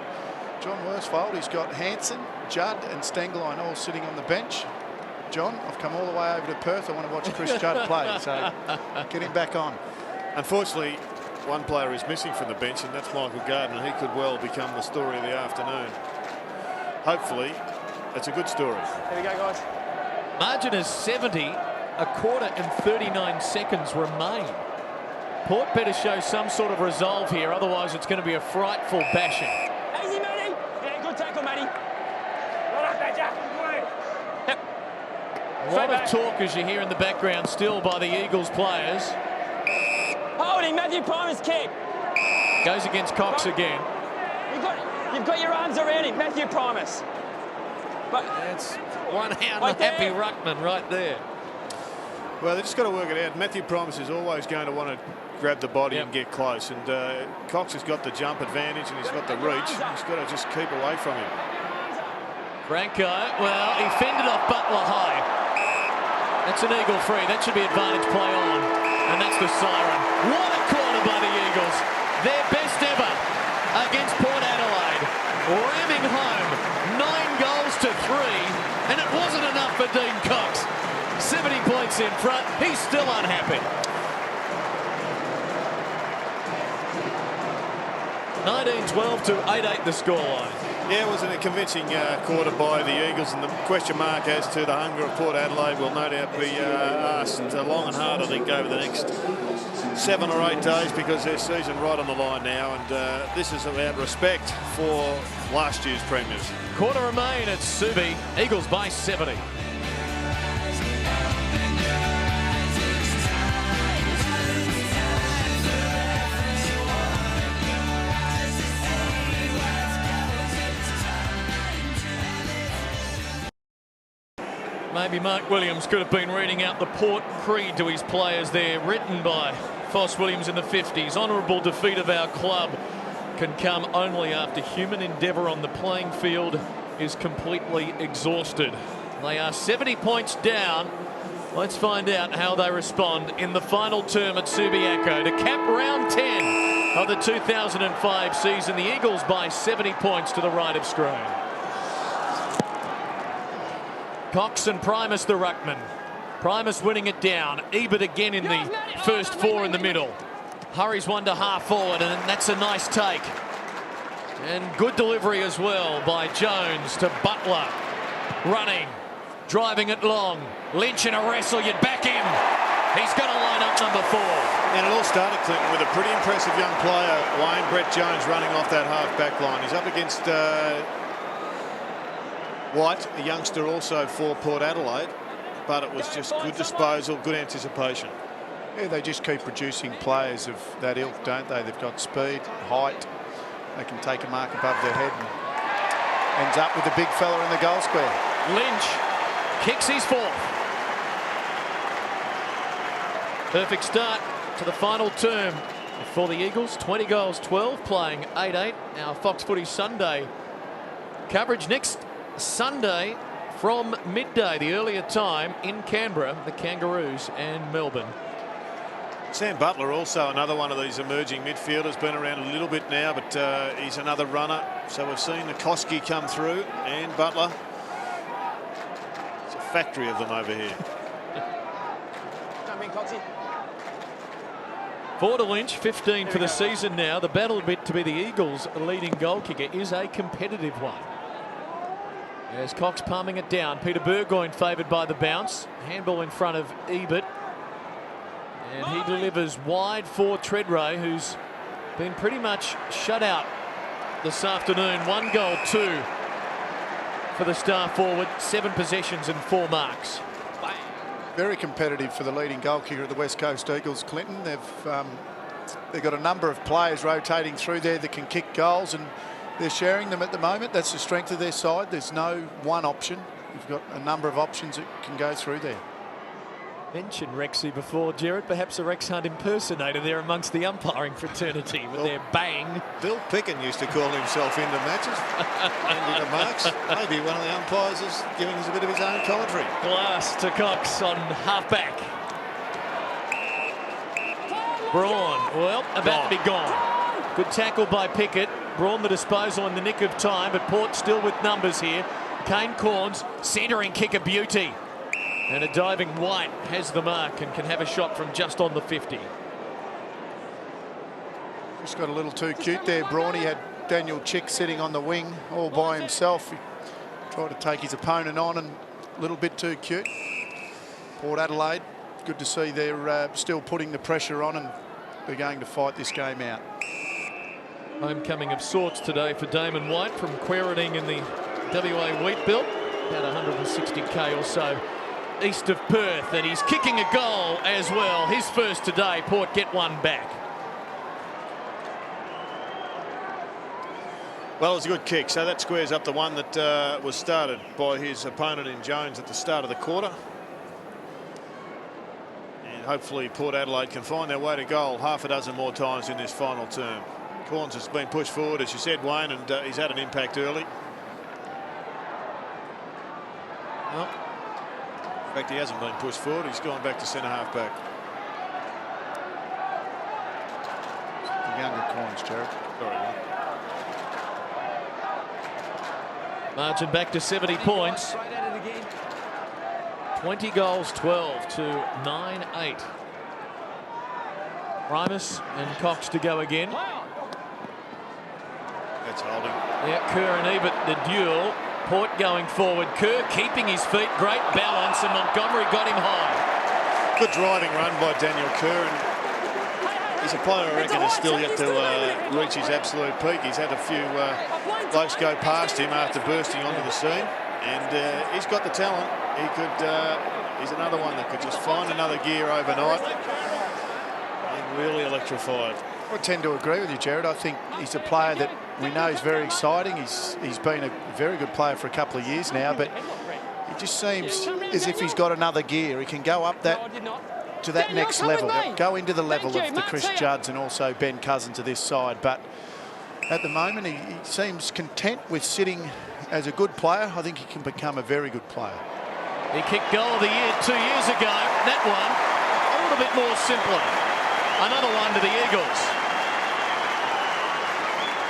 Speaker 3: John Worsfold, he's got Hansen, Judd and Stenglein all sitting on the bench. John, I've come all the way over to Perth. I want to watch Chris Judd play, so get him back on.
Speaker 2: Unfortunately, one player is missing from the bench, and that's Michael Gardner. He could well become the story of the afternoon. Hopefully, it's a good story.
Speaker 4: Here we go, guys.
Speaker 1: Margin is 70. A quarter and 39 seconds remain. Port better show some sort of resolve here, otherwise it's going to be a frightful bashing.
Speaker 4: Easy, Matty. Yeah, good tackle, Matty. Well done, Badger. Yep.
Speaker 1: A lot of talk, as you hear in the background, still by the Eagles players.
Speaker 4: Holding, Matthew Primus kick.
Speaker 1: Goes against Cox again.
Speaker 4: You've got your arms around him, Matthew Primus.
Speaker 1: That's one happy ruckman right there.
Speaker 2: Well, they just got to work it out. Matthew Primus is always going to want to grab the body and get close. And Cox has got the jump advantage and he's got the reach. He's got to just keep away from him.
Speaker 1: Franco, well, he fended off Butler high. That's an Eagle free. That should be advantage play on. And that's the siren. What a corner by the Eagles. Their best ever against Port Adelaide. Ramming home 9 goals to 3. And it wasn't enough for Dean Cox. 70 points in front. He's still unhappy. 19-12 to 8-8 the scoreline.
Speaker 2: Yeah, it wasn't a convincing quarter by the Eagles, and the question mark as to the hunger of Port Adelaide will no doubt be asked long and hard, I think, over the next 7 or 8 days, because their season right on the line now, and this is about respect for last year's premiers.
Speaker 1: Quarter remain at Subi. Eagles by 70. Maybe Mark Williams could have been reading out the Port creed to his players there, written by Foss Williams in the 50s. Honourable defeat of our club can come only after human endeavour on the playing field is completely exhausted. They are 70 points down. Let's find out how they respond in the final term at Subiaco to cap round 10 of the 2005 season. The Eagles by 70 points to the right of screen. Cox and Primus the ruckman. Primus winning it down. Ebert again in the first 4 in the middle. Hurries one to half forward, and that's a nice take. And good delivery as well by Jones to Butler. Running, driving it long. Lynch in a wrestle, you'd back him. He's going to line up number 4.
Speaker 2: And it all started, Clinton, with a pretty impressive young player, Wayne Brett Jones, running off that half-back line. He's up against White, a youngster also for Port Adelaide, but it was just good disposal, good anticipation.
Speaker 3: Yeah, they just keep producing players of that ilk, don't they? They've got speed, height. They can take a mark above their head and ends up with the big fella in the goal square.
Speaker 1: Lynch kicks his 4th. Perfect start to the final term for the Eagles. 20 goals, 12, playing 8-8. Our Fox Footy Sunday coverage next Sunday from midday, the earlier time in Canberra, the Kangaroos and Melbourne.
Speaker 2: Sam Butler also another one of these emerging midfielders, been around a little bit now, but he's another runner. So we've seen Nikoski come through, and Butler. It's a factory of them over here.
Speaker 6: Come in, Coxie.
Speaker 1: 4 to Lynch, 15 for the season now. The battle bit to be the Eagles' leading goal kicker is a competitive one. As Cox palming it down. Peter Burgoyne favoured by the bounce. Handball in front of Ebert. And he delivers wide for Treadray, who's been pretty much shut out this afternoon. 1 goal, 2 for the star forward. 7 possessions and 4 marks.
Speaker 3: Very competitive for the leading goal kicker of the West Coast Eagles, Clinton. They've got a number of players rotating through there that can kick goals, and they're sharing them at the moment. That's the strength of their side. There's no one option. You've got a number of options that can go through there.
Speaker 1: Mentioned Rexy before, Jared. Perhaps a Rex Hunt impersonator there amongst the umpiring fraternity with their bang.
Speaker 2: Bill Picken used to call himself into matches, into the marks. Maybe one of the umpires is giving us a bit of his own commentary.
Speaker 1: Glass to Cox on half-back. Braun, well, about to be gone. Good tackle by Pickett. Braun the disposal in the nick of time, but Port still with numbers here. Kane Corns, centering kick a beauty. And a diving White has the mark and can have a shot from just on the 50.
Speaker 3: Just got a little too cute there, Braun. He had Daniel Chick sitting on the wing all by himself. He tried to take his opponent on, and a little bit too cute. Port Adelaide, good to see they're still putting the pressure on, and they're going to fight this game out.
Speaker 1: Homecoming of sorts today for Damon White from Quairading in the WA wheat belt, about 160k or so east of Perth, and he's kicking a goal as well. His first today. Port get one back.
Speaker 2: Well, it was a good kick, so that squares up the one that was started by his opponent in Jones at the start of the quarter. And hopefully Port Adelaide can find their way to goal half a dozen more times in this final term. Corns has been pushed forward, as you said, Wayne, and he's had an impact early. Well, in fact, he hasn't been pushed forward. He's gone back to centre half back.
Speaker 3: The younger Corns, Jared.
Speaker 2: Sorry.
Speaker 1: Margin back to 70 points. 20 goals, 12 to 9-8. Primus and Cox to go again.
Speaker 2: That's holding.
Speaker 1: Yeah, Kerr and Ebert, the duel. Port going forward. Kerr keeping his feet. Great balance, and Montgomery got him high.
Speaker 2: Good driving run by Daniel Kerr. And he's a player, I reckon, is still yet to reach his absolute peak. He's had a few blokes go past him after bursting onto the scene, and he's got the talent. He could. He's another one that could just find another gear overnight and really electrify it.
Speaker 3: I tend to agree with you, Jared. I think he's a player that we know is very exciting. He's been a very good player for a couple of years now, but it just seems as if he's got another gear. He can go up that to that next level, go into the level of the Chris Judds and also Ben Cousins to this side. But at the moment, he seems content with sitting as a good player. I think he can become a very good player.
Speaker 1: He kicked goal of the year 2 years ago. That one a little bit more simpler. Another one to the Eagles.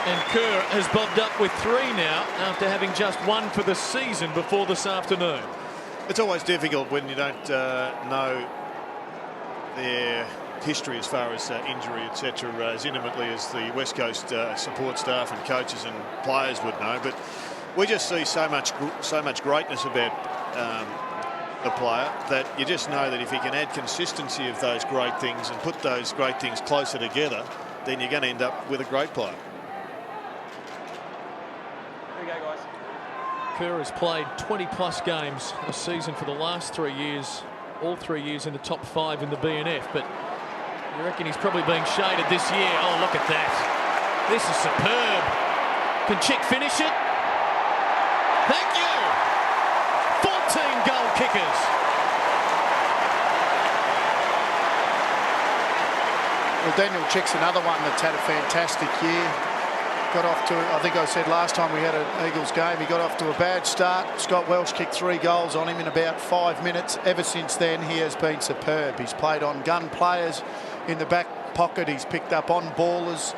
Speaker 1: And Kerr has bobbed up with 3 now after having just 1 for the season before this afternoon.
Speaker 2: It's always difficult when you don't know their history as far as injury, etc., as intimately as the West Coast support staff and coaches and players would know. But we just see so much greatness about the player that you just know that if he can add consistency of those great things and put those great things closer together, then you're going to end up with a great player.
Speaker 1: Kerr has played 20+ games a season for the last 3 years, all 3 years in the top 5 in the BNF, but you reckon he's probably being shaded this year. Oh, look at that. This is superb. Can Chick finish it? Thank you. 14 goal kickers.
Speaker 3: Well, Daniel Chick's another one that's had a fantastic year. Got off to, I think I said last time we had an Eagles game, he got off to a bad start. Scott Welsh kicked 3 goals on him in about 5 minutes. Ever since then, he has been superb. He's played on gun players in the back pocket. He's picked up on ballers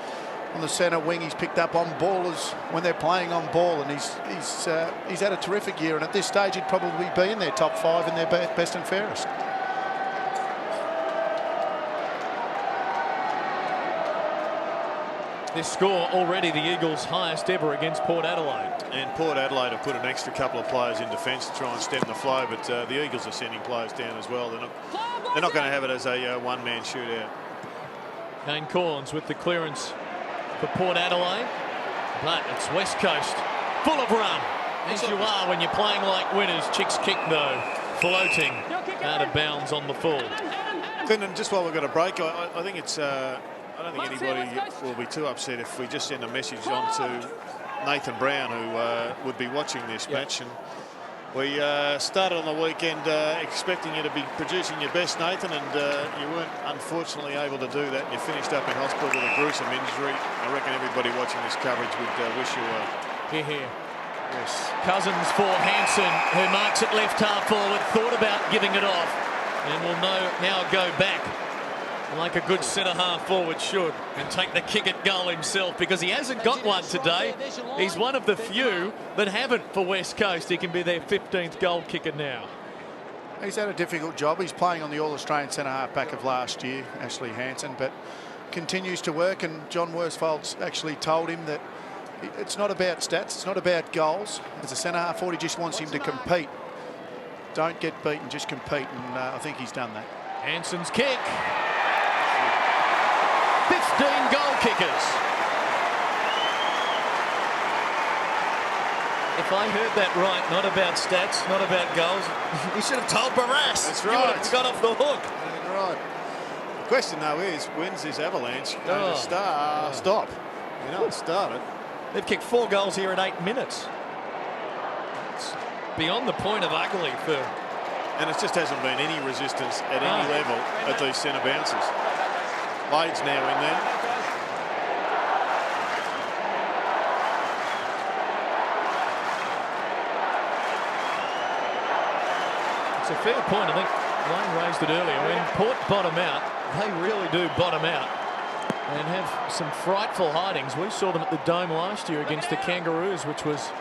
Speaker 3: on the centre wing. He's picked up on ballers when they're playing on ball, and he's had a terrific year. And at this stage, he'd probably be in their top 5 in their best and fairest.
Speaker 1: This score already the Eagles' highest ever against Port Adelaide.
Speaker 2: And Port Adelaide have put an extra couple of players in defence to try and stem the flow, but the Eagles are sending players down as well. They're not going to have it as a one-man shootout.
Speaker 1: Kane Corns with the clearance for Port Adelaide, but it's West Coast full of run, as you are when you're playing like winners. Chick's kick though floating out of bounds on the full.
Speaker 2: Clinton, just while we've got a break, I think it's I don't think anybody will be too upset if we just send a message on to Nathan Brown, who would be watching this match. And we started on the weekend expecting you to be producing your best, Nathan, and you weren't unfortunately able to do that. You finished up in hospital with a gruesome injury. I reckon everybody watching this coverage would wish you well.
Speaker 1: Here.
Speaker 2: Yes.
Speaker 1: Cousins for Hansen, who marks it left half forward, thought about giving it off, and will now go back like a good centre half forward should, and take the kick at goal himself, because he hasn't got one today. He's one of the few that haven't for West Coast. He can be their 15th goal kicker now.
Speaker 3: He's had a difficult job. He's playing on the All-Australian centre half back of last year, Ashley Hansen, but continues to work. And John Worsfold's actually told him that it's not about stats, it's not about goals. As a centre half forward, he just wants him to compete. Don't get beaten, just compete, and I think he's done that.
Speaker 1: Hansen's kick. 15 goal kickers. If I heard that right, not about stats, not about goals, you should have told Barras.
Speaker 2: That's
Speaker 1: You
Speaker 2: right.
Speaker 1: would have got off the hook.
Speaker 2: That's right. The question, though, is when's this avalanche going to stop? You know it started.
Speaker 1: They've kicked 4 goals here in 8 minutes. It's beyond the point of ugly for...
Speaker 2: And it just hasn't been any resistance at any level at these centre bounces. Lade's now in there.
Speaker 1: It's a fair point. I think Wayne raised it earlier. When Port bottom out, they really do bottom out and have some frightful hidings. We saw them at the Dome last year against the Kangaroos, which was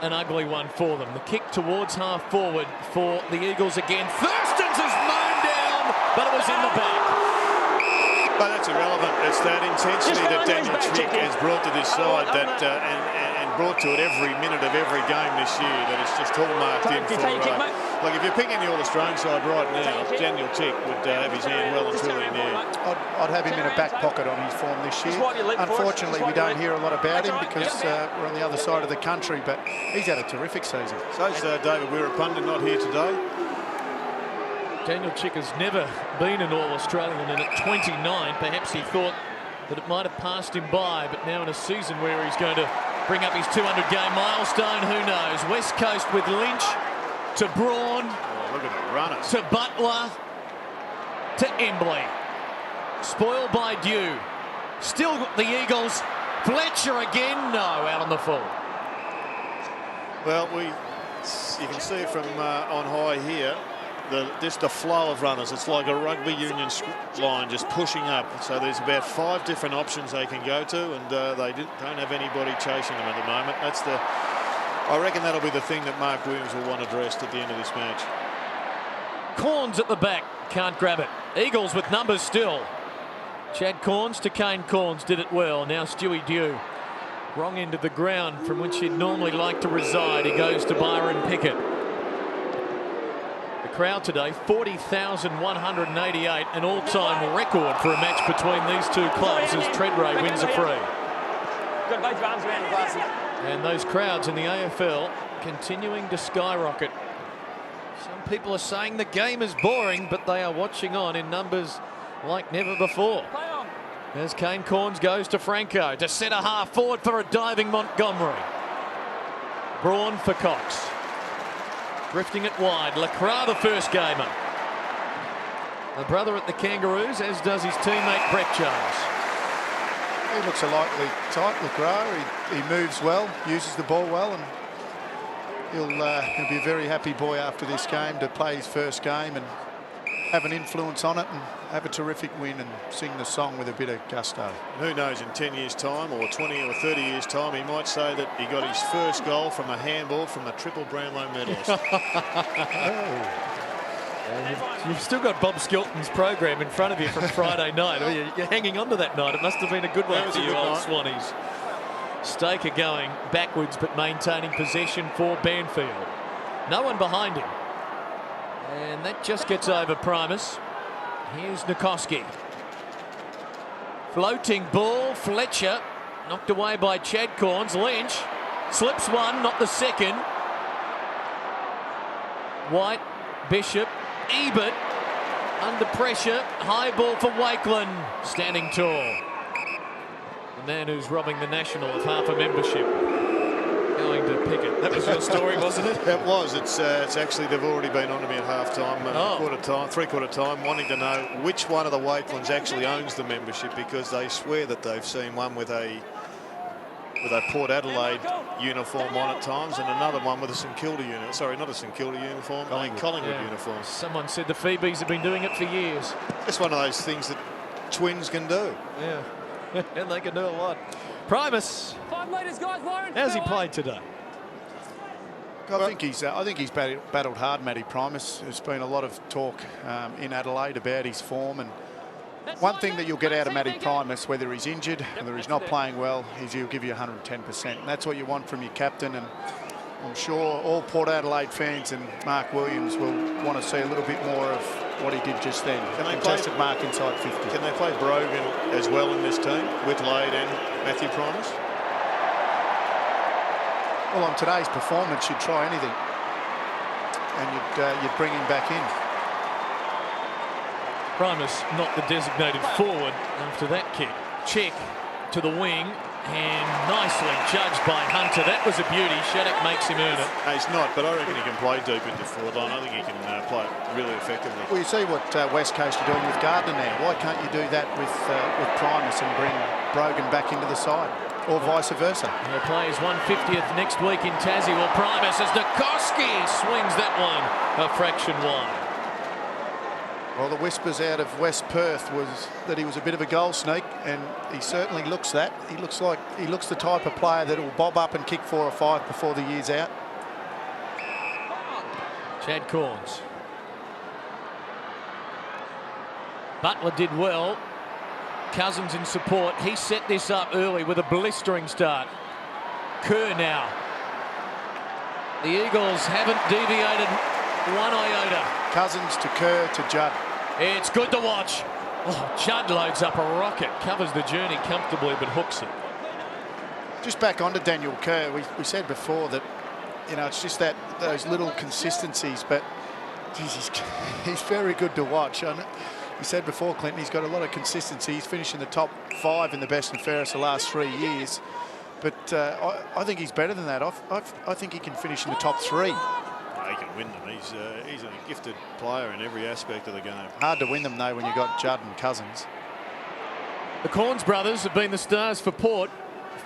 Speaker 1: an ugly one for them. The kick towards half forward for the Eagles again. Thurston's is mown down, but it was in the back.
Speaker 2: But that's irrelevant. It's that intensity that Daniel Chick has brought to this side that and brought to it every minute of every game this year, that it's just hallmarked in for... like if you're picking the All-Australian side right now, Daniel Chick would have his hand well and truly in there.
Speaker 3: I'd have him in a back pocket on his form this year. Unfortunately, we don't hear a lot about him because we're on the other side of the country, but he's had a terrific season.
Speaker 2: So's David Wirapunda, not here today.
Speaker 1: Daniel Chick has never been an All-Australian, and at 29, perhaps he thought that it might have passed him by, but now in a season where he's going to bring up his 200-game milestone, who knows? West Coast with Lynch to Braun,
Speaker 2: look at the runners,
Speaker 1: to Butler, to Embley. Spoiled by Dew. Still the Eagles. Fletcher again, no, out on the full.
Speaker 2: Well, you can see it from on high here. Just the flow of runners. It's like a rugby union line just pushing up. So there's about 5 different options they can go to, and they don't have anybody chasing them at the moment. I reckon that'll be the thing that Mark Williams will want addressed at the end of this match.
Speaker 1: Corns at the back, can't grab it. Eagles with numbers still. Chad Corns to Kane Corns, did it well. Now Stewie Dew. Wrong end of the ground from which he'd normally like to reside. He goes to Byron Pickett. The crowd today, 40,188, an all-time record for a match between these two clubs as Treadray wins a free.
Speaker 4: Got both your arms around the glasses.
Speaker 1: And those crowds in the AFL continuing to skyrocket. Some people are saying the game is boring, but they are watching on in numbers like never before. As Kane Corns goes to Franco to centre half forward for a diving Montgomery. Braun for Cox. Drifting it wide. Lacroix, the first gamer. A brother at the Kangaroos, as does his teammate Brett Jones.
Speaker 3: He looks a likely type, Lacroix. He moves well, uses the ball well, and he'll be a very happy boy after this game to play his first game and have an influence on it and have a terrific win and sing the song with a bit of gusto.
Speaker 2: Who knows, in 10 years' time or 20 or 30 years' time, he might say that he got his first goal from a handball from the triple Brownlow medalist.
Speaker 1: You've still got Bob Skilton's program in front of you from Friday night. You're hanging on to that night. It must have been a good one for you, old Swannies. Staker going backwards but maintaining possession for Banfield. No one behind him. And that just gets over Primus. Here's Nikoski. Floating ball, Fletcher. Knocked away by Chad Corns. Lynch slips one, not the second. White, Bishop, Ebert under pressure. High ball for Wakeland. Standing tall. The man who's robbing the National of half a membership. Going to Pickett. That was your story, wasn't it?
Speaker 2: It was. It's actually, they've already been on to me at half-time, three-quarter time, wanting to know which one of the Wakelands actually owns the membership, because they swear that they've seen one with a Port Adelaide uniform on at times, and another one with a St Kilda uniform. Sorry, not a St Kilda uniform, Collingwood uniform.
Speaker 1: Someone said the Phoebes have been doing it for years.
Speaker 2: It's one of those things that twins can do.
Speaker 1: Yeah, and they can do a lot. Primus.
Speaker 4: 5 metres, guys, Warren.
Speaker 1: How's he played today?
Speaker 3: I think he's battled hard, Matty Primus. There's been a lot of talk in Adelaide about his form, and one thing that you'll get out of Matty Primus, whether he's injured, whether he's not playing well, is he'll give you 110%. And that's what you want from your captain, and I'm sure all Port Adelaide fans and Mark Williams will want to see a little bit more of what he did just then. Contested mark inside 50.
Speaker 2: Can they play Brogan as well in this team with Lade and Matthew Primus?
Speaker 3: Well, on today's performance, you'd try anything, and you'd bring him back in.
Speaker 1: Primus not the designated forward after that kick. Check to the wing. And nicely judged by Hunter. That was a beauty. Shattuck makes him earn it.
Speaker 2: He's not, but I reckon he can play deep into forward line. I think he can play it really effectively.
Speaker 3: Well, you see what West Coast are doing with Gardner now. Why can't you do that with Primus and bring Brogan back into the side? Or vice versa.
Speaker 1: He'll play his 150th next week in Tassie. Well, Primus as Nikoski swings that one a fraction wide.
Speaker 3: Well, the whispers out of West Perth was that he was a bit of a goal sneak, and he certainly looks that. He looks the type of player that will bob up and kick 4 or 5 before the year's out.
Speaker 1: Chad Corns. Butler did well. Cousins in support. He set this up early with a blistering start. Kerr now. The Eagles haven't deviated one iota.
Speaker 3: Cousins to Kerr to Judd.
Speaker 1: It's good to watch. Oh, Judd loads up a rocket, covers the journey comfortably, but hooks it.
Speaker 3: Just back onto Daniel Kerr. We said before that, you know, it's just those little consistencies, but geez, he's very good to watch. And we said before, Clinton, he's got a lot of consistency. He's finished in the top 5 in the best and fairest the last 3 years. But I think he's better than that. I think he can finish in the top 3.
Speaker 2: He can win them. He's a gifted player in every aspect of the game.
Speaker 3: Hard to win them, though, when you've got Judd and Cousins.
Speaker 1: The Corns brothers have been the stars for Port.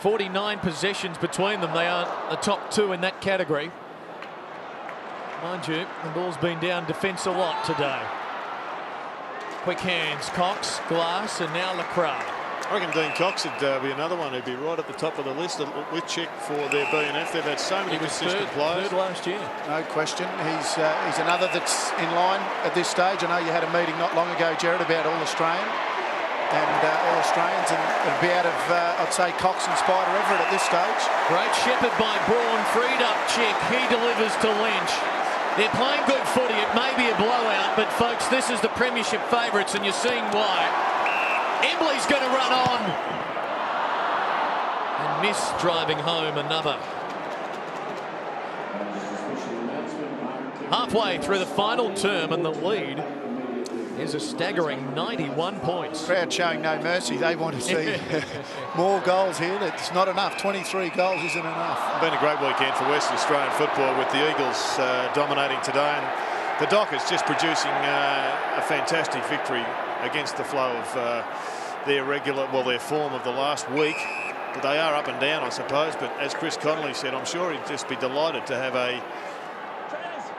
Speaker 1: 49 possessions between them. They are the top 2 in that category. Mind you, the ball's been down defence a lot today. Quick hands, Cox, Glass, and now LaCroix.
Speaker 2: I reckon Dean Cox would be another one who'd be right at the top of the list with Chick for their BNF. They've had so many consistent players.
Speaker 1: Third last year.
Speaker 3: No question. He's another that's in line at this stage. I know you had a meeting not long ago, Jared, about All-Australian and All-Australians, and it'd be out of, I'd say, Cox and Spider Everett at this stage.
Speaker 1: Great shepherd by Braun, freed up Chick. He delivers to Lynch. They're playing good footy. It may be a blowout, but folks, this is the premiership favourites, and you're seeing why. Embley's going to run on and miss driving home another. Halfway through the final term, and the lead is a staggering 91 points.
Speaker 3: Crowd showing no mercy. They want to see more goals here. It's not enough. 23 goals isn't enough.
Speaker 2: It's been a great weekend for Western Australian football with the Eagles dominating today, and the Dockers just producing a fantastic victory against the flow of their form of the last week. But they are up and down, I suppose. But as Chris Connolly said, I'm sure he'd just be delighted to have a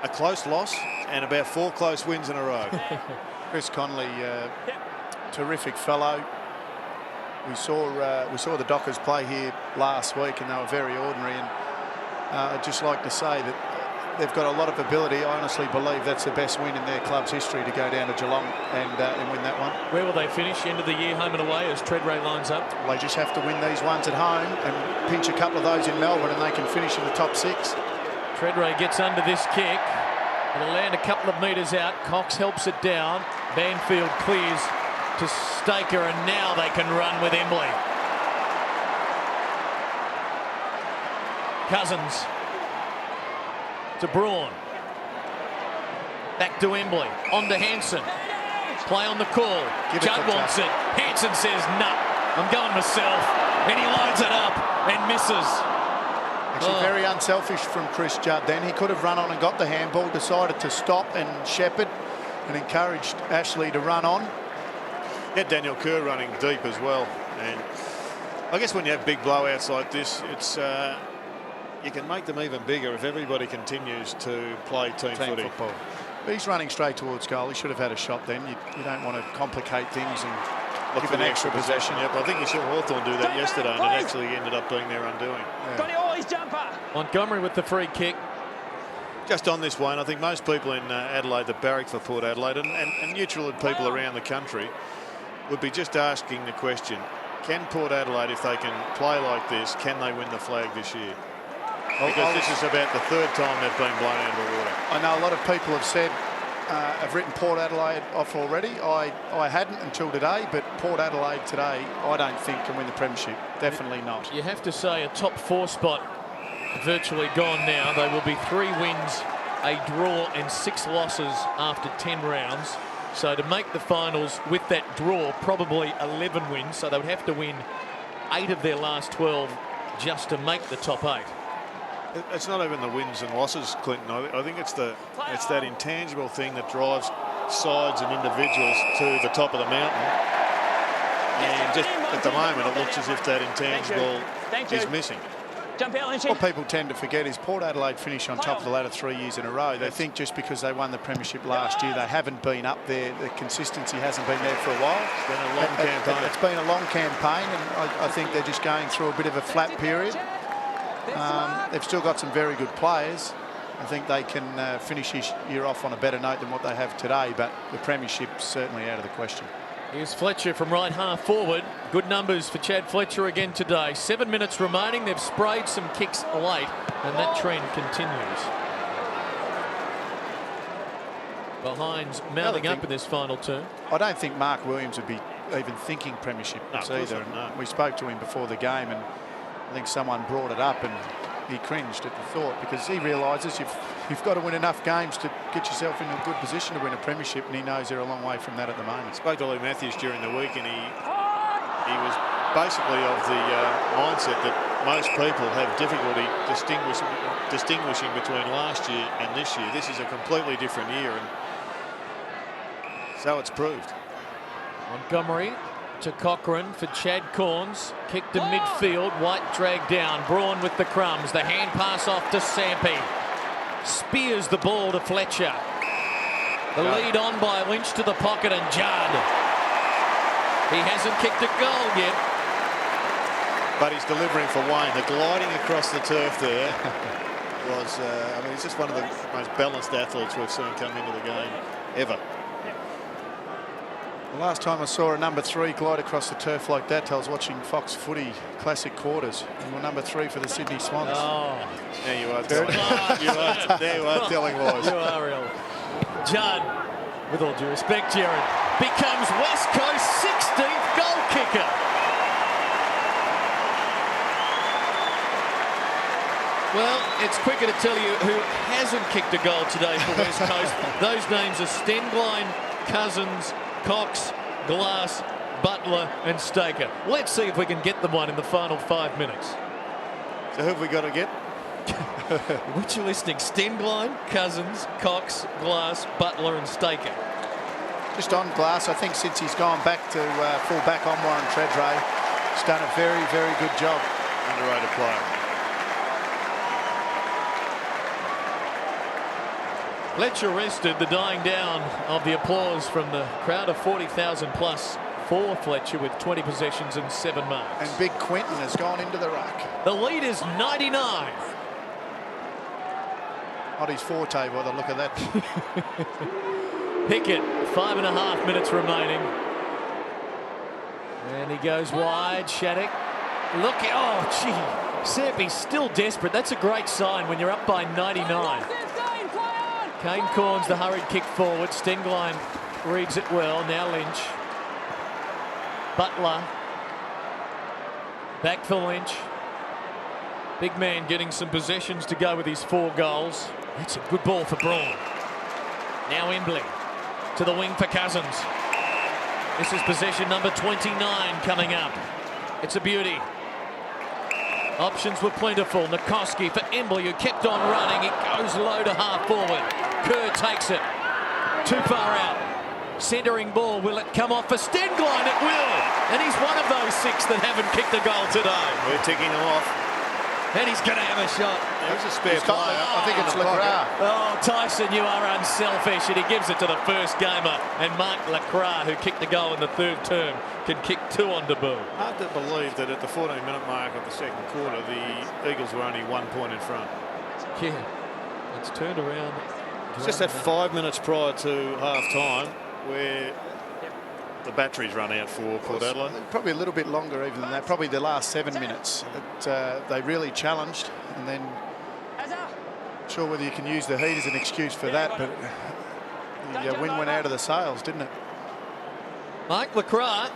Speaker 2: close loss and about 4 close wins in a row.
Speaker 3: Chris Connolly, terrific fellow. We saw the Dockers play here last week, and they were very ordinary. And I'd just like to say that they've got a lot of ability. I honestly believe that's the best win in their club's history, to go down to Geelong and win that one.
Speaker 1: Where will they finish? End of the year, home and away, as Treadray lines up?
Speaker 3: They just have to win these ones at home and pinch a couple of those in Melbourne, and they can finish in the top 6.
Speaker 1: Treadray gets under this kick. It'll land a couple of metres out. Cox helps it down. Banfield clears to Staker, and now they can run with Embley. Cousins to Braun. Back to Embley. On to Hanson. Play on the call. Judd wants it. Hanson says, nah, I'm going myself. And he loads it up and misses.
Speaker 3: Actually, very unselfish from Chris Judd then. He could have run on and got the handball, decided to stop and shepherd, and encouraged Ashley to run on.
Speaker 2: Get Daniel Kerr running deep as well. And I guess when you have big blowouts like this, it's you can make them even bigger if everybody continues to play team football.
Speaker 3: He's running straight towards goal. He should have had a shot then. You don't want to complicate things and
Speaker 2: look
Speaker 3: give
Speaker 2: for
Speaker 3: an extra possession.
Speaker 2: Yep, I think you saw Hawthorn do that yesterday, and it actually ended up being their undoing.
Speaker 1: Montgomery with the free kick.
Speaker 2: Just on this one, I think most people in Adelaide that barrack for Port Adelaide and neutral people around the country would be just asking the question, can Port Adelaide, if they can play like this, can they win the flag this year? Because this is about the 3rd time they've been blown out of the water.
Speaker 3: I know a lot of people have said, have written Port Adelaide off already. I hadn't until today, but Port Adelaide today, I don't think can win the premiership. Definitely not.
Speaker 1: You have to say a top 4 spot virtually gone now. They will be 3 wins, a draw and 6 losses after 10 rounds. So to make the finals with that draw, probably 11 wins. So they would have to win 8 of their last 12 just to make the top 8.
Speaker 2: It's not even the wins and losses, Clinton. I think it's that intangible thing that drives sides and individuals to the top of the mountain. And just at the moment, it looks as if that intangible is missing.
Speaker 4: Jump out, Lynchy.
Speaker 3: What people tend to forget is Port Adelaide finished on top of the ladder 3 years in a row. They think just because they won the premiership last year, they haven't been up there. The consistency hasn't been there for a while.
Speaker 2: It's been a long campaign.
Speaker 3: It's been a long campaign, and I think they're just going through a bit of a flat period. They've still got some very good players. I think they can finish this year off on a better note than what they have today, but the premiership's certainly out of the question.
Speaker 1: Here's Fletcher from right half forward. Good numbers for Chad Fletcher again today. 7 minutes remaining. They've sprayed some kicks late, and that trend continues. Behinds mounting up in this final term.
Speaker 3: I don't think Mark Williams would be even thinking premiership either.
Speaker 2: No.
Speaker 3: We spoke to him before the game, and I think someone brought it up and he cringed at the thought, because he realises you've got to win enough games to get yourself in a good position to win a premiership, and he knows they're a long way from that at the moment.
Speaker 2: Spoke to Lee Matthews during the week, and he was basically of the mindset that most people have difficulty distinguishing between last year and this year. This is a completely different year, and so it's proved.
Speaker 1: Montgomery to Cochrane for Chad Corns. Kicked to midfield. White dragged down. Braun with the crumbs. The hand pass off to Sampi. Spears the ball to Fletcher. The lead on by Lynch to the pocket, and Judd. He hasn't kicked a goal yet.
Speaker 2: But he's delivering for Wayne. The gliding across the turf there was, I mean, he's just one of the most balanced athletes we've seen come into the game ever.
Speaker 3: The last time I saw a number 3 glide across the turf like that, I was watching Fox Footy Classic Quarters. And we're number 3 for the Sydney Swans.
Speaker 1: Oh,
Speaker 2: There you are telling there you are telling lies.
Speaker 1: you are real. Judd, with all due respect, Jared, becomes West Coast 16th goal kicker. Well, it's quicker to tell you who hasn't kicked a goal today for West Coast. Those names are Stenglein, Cousins, Cox, Glass, Butler and Staker. Let's see if we can get them one in the final 5 minutes.
Speaker 2: So who have we got to get?
Speaker 1: Which are listening? Stenglein, Cousins, Cox, Glass, Butler and Staker.
Speaker 3: Just on Glass, I think since he's gone back to full back on Warren Treadray, he's done a very, very good job.
Speaker 2: Underrated player.
Speaker 1: Fletcher arrested the dying down of the applause from the crowd of 40,000 plus for Fletcher with 20 possessions and 7 marks.
Speaker 3: And Big Quinton has gone into the ruck.
Speaker 1: The lead is 99.
Speaker 3: Not his forte by the look of that.
Speaker 1: Pickett, 5.5 minutes remaining. And he goes wide. Shattuck. Look, oh, gee. Sampi's still desperate. That's a great sign when you're up by 99. Kane Corns, the hurried kick forward. Stenglein reads it well. Now Lynch. Butler. Back for Lynch. Big man getting some possessions to go with his 4 goals. That's a good ball for Braun. Now Embley to the wing for Cousins. This is possession number 29 coming up. It's a beauty. Options were plentiful. Nikoski for Embley, who kept on running. It goes low to half forward. Kerr takes it. Too far out. Centering ball. Will it come off for Stenglein? It will. And he's one of those 6 that haven't kicked a goal today.
Speaker 2: We're ticking him off.
Speaker 1: And he's going to have a shot.
Speaker 2: There's a spare player.
Speaker 3: I think it's LeGras.
Speaker 1: Oh, Tyson, you are unselfish. And he gives it to the first gamer. And Mark LeGras, who kicked the goal in the 3rd term, can kick 2 on debut.
Speaker 2: Hard to believe that at the 14-minute mark of the 2nd quarter, the Eagles were only 1 point in front.
Speaker 1: Yeah, it's turned around.
Speaker 2: It's just that 5 minutes prior to half-time where the batteries run out for Port Adelaide.
Speaker 3: Probably a little bit longer even than that. Probably the last 7 minutes. They really challenged, and then not sure whether you can use the heat as an excuse for that, but the wind went out of the sails, didn't it?
Speaker 1: Mark LeGras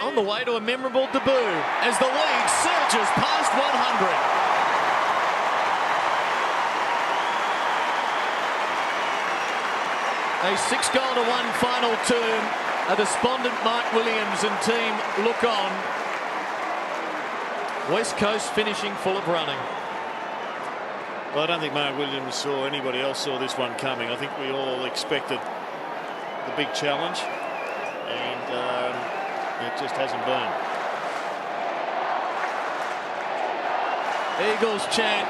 Speaker 1: on the way to a memorable debut as the lead surges past 100. A 6-goal-to-1 final term. A despondent Mark Williams and team look on. West Coast finishing full of running.
Speaker 2: Well, I don't think Mark Williams saw anybody else saw this one coming. I think we all expected the big challenge, and it just hasn't been.
Speaker 1: Eagles chant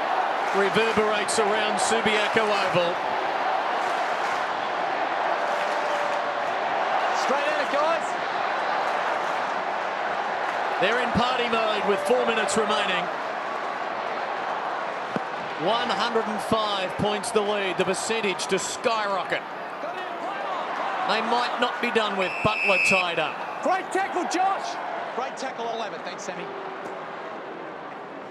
Speaker 1: reverberates around Subiaco Oval.
Speaker 6: Straight at it, guys.
Speaker 1: They're in party mode with 4 minutes remaining. 105 points the lead, the percentage to skyrocket. They might not be done with Butler tied up.
Speaker 6: Great tackle, Josh. Great tackle, I'll have it. Thanks, Sammy.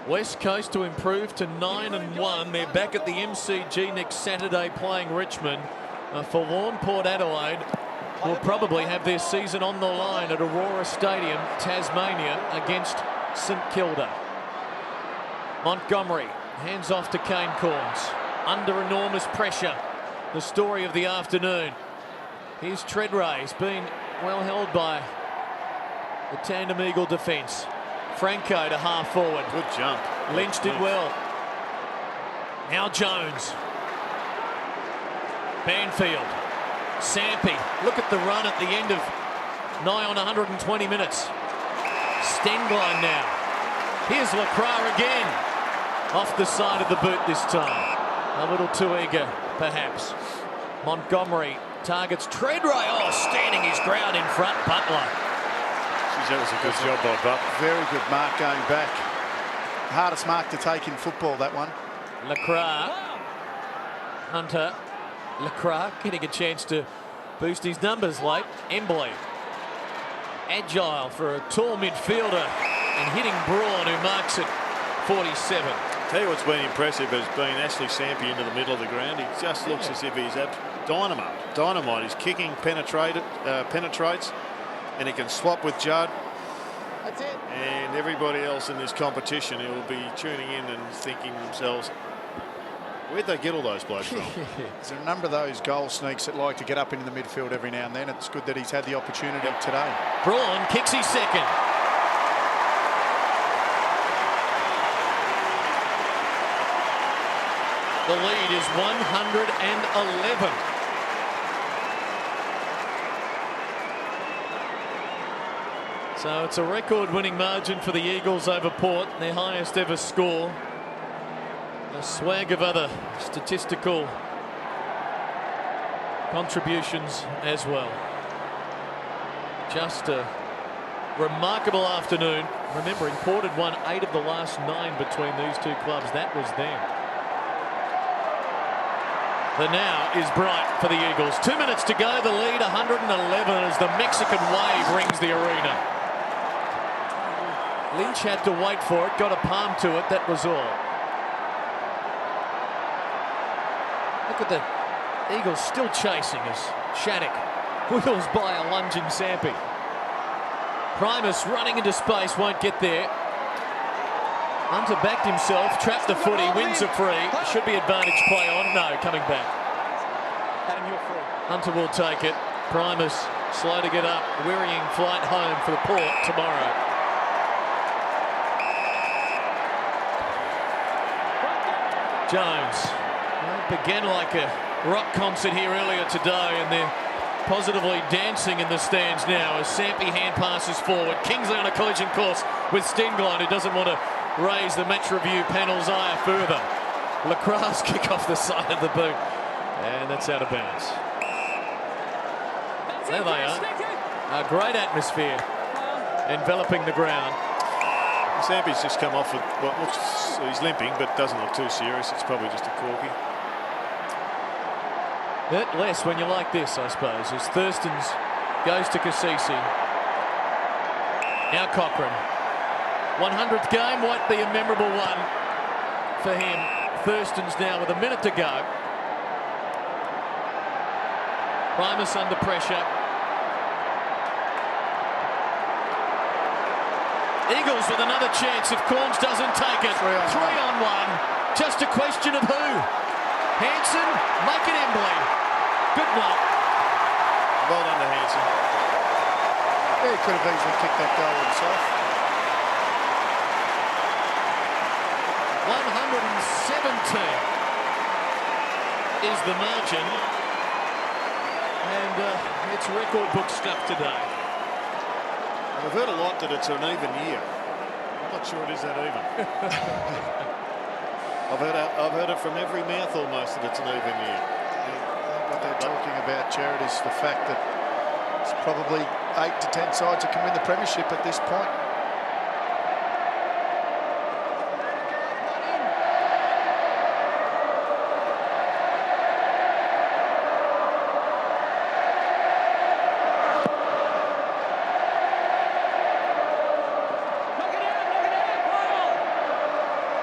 Speaker 1: West Coast to improve to 9-1. They're back at the MCG next Saturday playing Richmond. A forlorn Port Adelaide will probably have their season on the line at Aurora Stadium, Tasmania, against St Kilda. Montgomery hands off to Kane Corns. Under enormous pressure, the story of the afternoon. Here's Treadray. He's been well held by the Tandem Eagle defence. Franco to half forward.
Speaker 2: Good jump.
Speaker 1: Lynch did well. Now Jones. Banfield. Sampi. Look at the run at the end of nigh on 120 minutes. Stenglein now. Here's Lacroix again. Off the side of the boot this time. A little too eager, perhaps. Montgomery targets Treadray. Oh, standing his ground in front. Butler.
Speaker 2: That was a good job by Butler.
Speaker 3: Very good mark going back. Hardest mark to take in football, that one.
Speaker 1: Lacroix. Hunter. Lacroix getting a chance to boost his numbers late. Embley. Agile for a tall midfielder and hitting Braun, who marks it 47.
Speaker 2: Tell you what's been impressive has been Ashley Sampi into the middle of the ground. He just looks as if he's at dynamite. His kicking penetrates, and he can swap with Judd.
Speaker 6: That's it.
Speaker 2: And everybody else in this competition who will be tuning in and thinking themselves, where'd they get all those blokes from?
Speaker 3: There's a number of those goal sneaks that like to get up into the midfield every now and then. It's good that he's had the opportunity today.
Speaker 1: Braun kicks his second. The lead is 111. So it's a record-winning margin for the Eagles over Port, their highest ever score. A swag of other statistical contributions as well. Just a remarkable afternoon. Remembering Port had won 8 of the last 9 between these two clubs. That was them. The now is bright for the Eagles. 2 minutes to go. The lead 111 as the Mexican wave rings the arena. Lynch had to wait for it, got a palm to it, that was all. Look at the Eagles still chasing as Shattuck wheels by a lunging Sampi. Primus running into space, won't get there. Hunter backed himself, trapped the footy, wins a free. Should be advantage play on. No, coming back.
Speaker 6: Adam, you're free.
Speaker 1: Hunter will take it. Primus slow to get up. Wearying flight home for the Port tomorrow. Jones. Well, it began like a rock concert here earlier today, and they're positively dancing in the stands now as Sampi hand passes forward. Kingsley on a collision course with Stenglein, who doesn't want to raise the match review panel's eye further. Lacroix kick off the side of the boot, and that's out of bounds. There they are. A great atmosphere enveloping the ground.
Speaker 2: Sampi's just come off with what looks, he's limping, but doesn't look too serious. It's probably just a corky.
Speaker 1: Bit less when you like this, I suppose, as Thurston's goes to Cassisi. Now Cochrane. 100th game won't be a memorable one for him. Thurston's now with a minute to go. Primus under pressure. Eagles with another chance if Corns doesn't take it. 3 on 1. Just a question of who. Hanson, make it Embley. Good knock.
Speaker 2: Well done to Hanson.
Speaker 3: Yeah, he could have easily kicked that goal himself.
Speaker 1: 117 is the margin, and it's record book stuff today.
Speaker 2: I've heard a lot that it's an even year. I'm not sure it is that even. I've heard it from every mouth almost that it's an even year.
Speaker 3: What they're talking about, Jared, is the fact that it's probably 8 to 10 sides that can win the premiership at this point.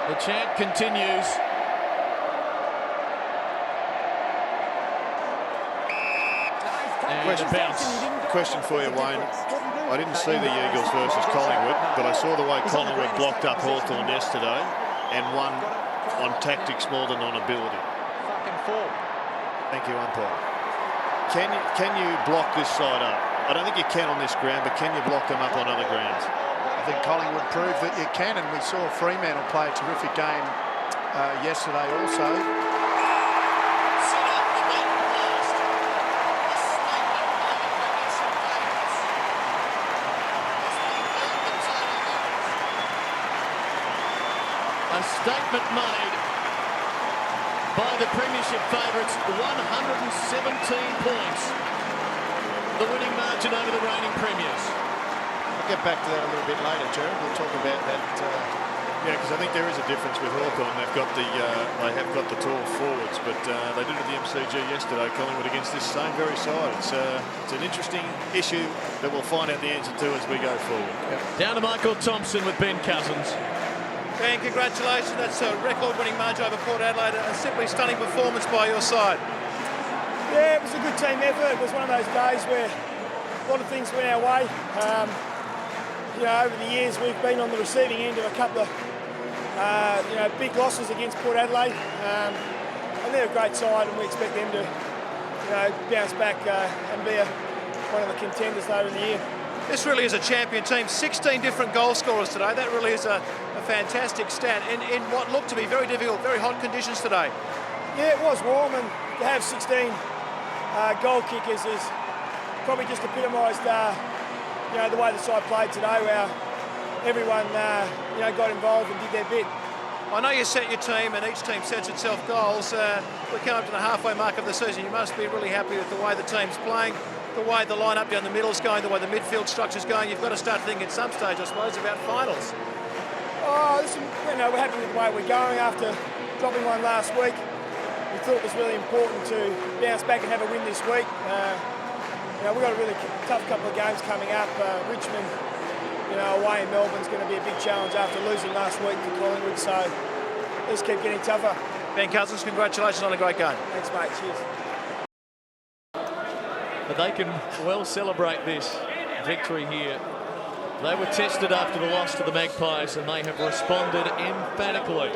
Speaker 1: The chant continues. And a bounce.
Speaker 2: Question for you, Wayne. I didn't see the Eagles versus Collingwood, but I saw the way Collingwood blocked up Hawthorn yesterday and won on tactics more than on ability. Thank you, umpire. Can you block this side up? I don't think you can on this ground, but can you block them up on other grounds?
Speaker 3: I think Collingwood proved that you can, and we saw Fremantle play a terrific game yesterday also.
Speaker 1: A statement made by the premiership favourites, 117 points. The winning margin over the reigning premiers.
Speaker 3: We'll get back to that a little bit later, Jared. We'll talk about that.
Speaker 2: Yeah, because I think there is a difference with Hawthorn. They have got the tall forwards, but they did it at the MCG yesterday, Collingwood, against this same very side. It's an interesting issue that we'll find out the answer to as we go forward.
Speaker 3: Yep.
Speaker 1: Down to Michael Thompson with Ben Cousins.
Speaker 5: Ben, congratulations. That's a record-winning margin over Port Adelaide. A simply stunning performance by your side.
Speaker 7: Yeah, it was a good team effort. It was one of those days where a lot of things went our way. Over the years we've been on the receiving end of a couple of big losses against Port Adelaide, and they're a great side, and we expect them to bounce back and be one of the contenders later in the year.
Speaker 5: This really is a champion team. 16 different goal scorers today. That really is a fantastic stat in what looked to be very difficult, very hot conditions today.
Speaker 7: Yeah, it was warm, and to have 16 goal kickers is probably just epitomised the way the side played today, where everyone got involved and did their bit.
Speaker 5: I know you set your team, and each team sets itself goals. We come up to the halfway mark of the season. You must be really happy with the way the team's playing, the way the line-up down the middle's going, the way the midfield structure's going. You've got to start thinking at some stage, I suppose, about finals.
Speaker 7: Oh, listen, we're happy with the way we're going after dropping one last week. We thought it was really important to bounce back and have a win this week. We've got a really tough couple of games coming up. Richmond, away in Melbourne's going to be a big challenge after losing last week to Collingwood, so let's keep getting tougher.
Speaker 5: Ben Cousins, congratulations on a great game.
Speaker 7: Thanks, mate. Cheers.
Speaker 1: But they can well celebrate this victory here. They were tested after the loss to the Magpies, and they have responded emphatically.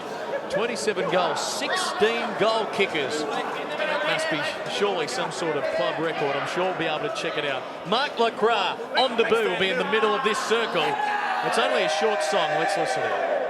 Speaker 1: 27 goals, 16 goal kickers. That must be surely some sort of club record. I'm sure we'll be able to check it out. Mark Lacroix on debut will be in the middle of this circle. It's only a short song. Let's listen to it.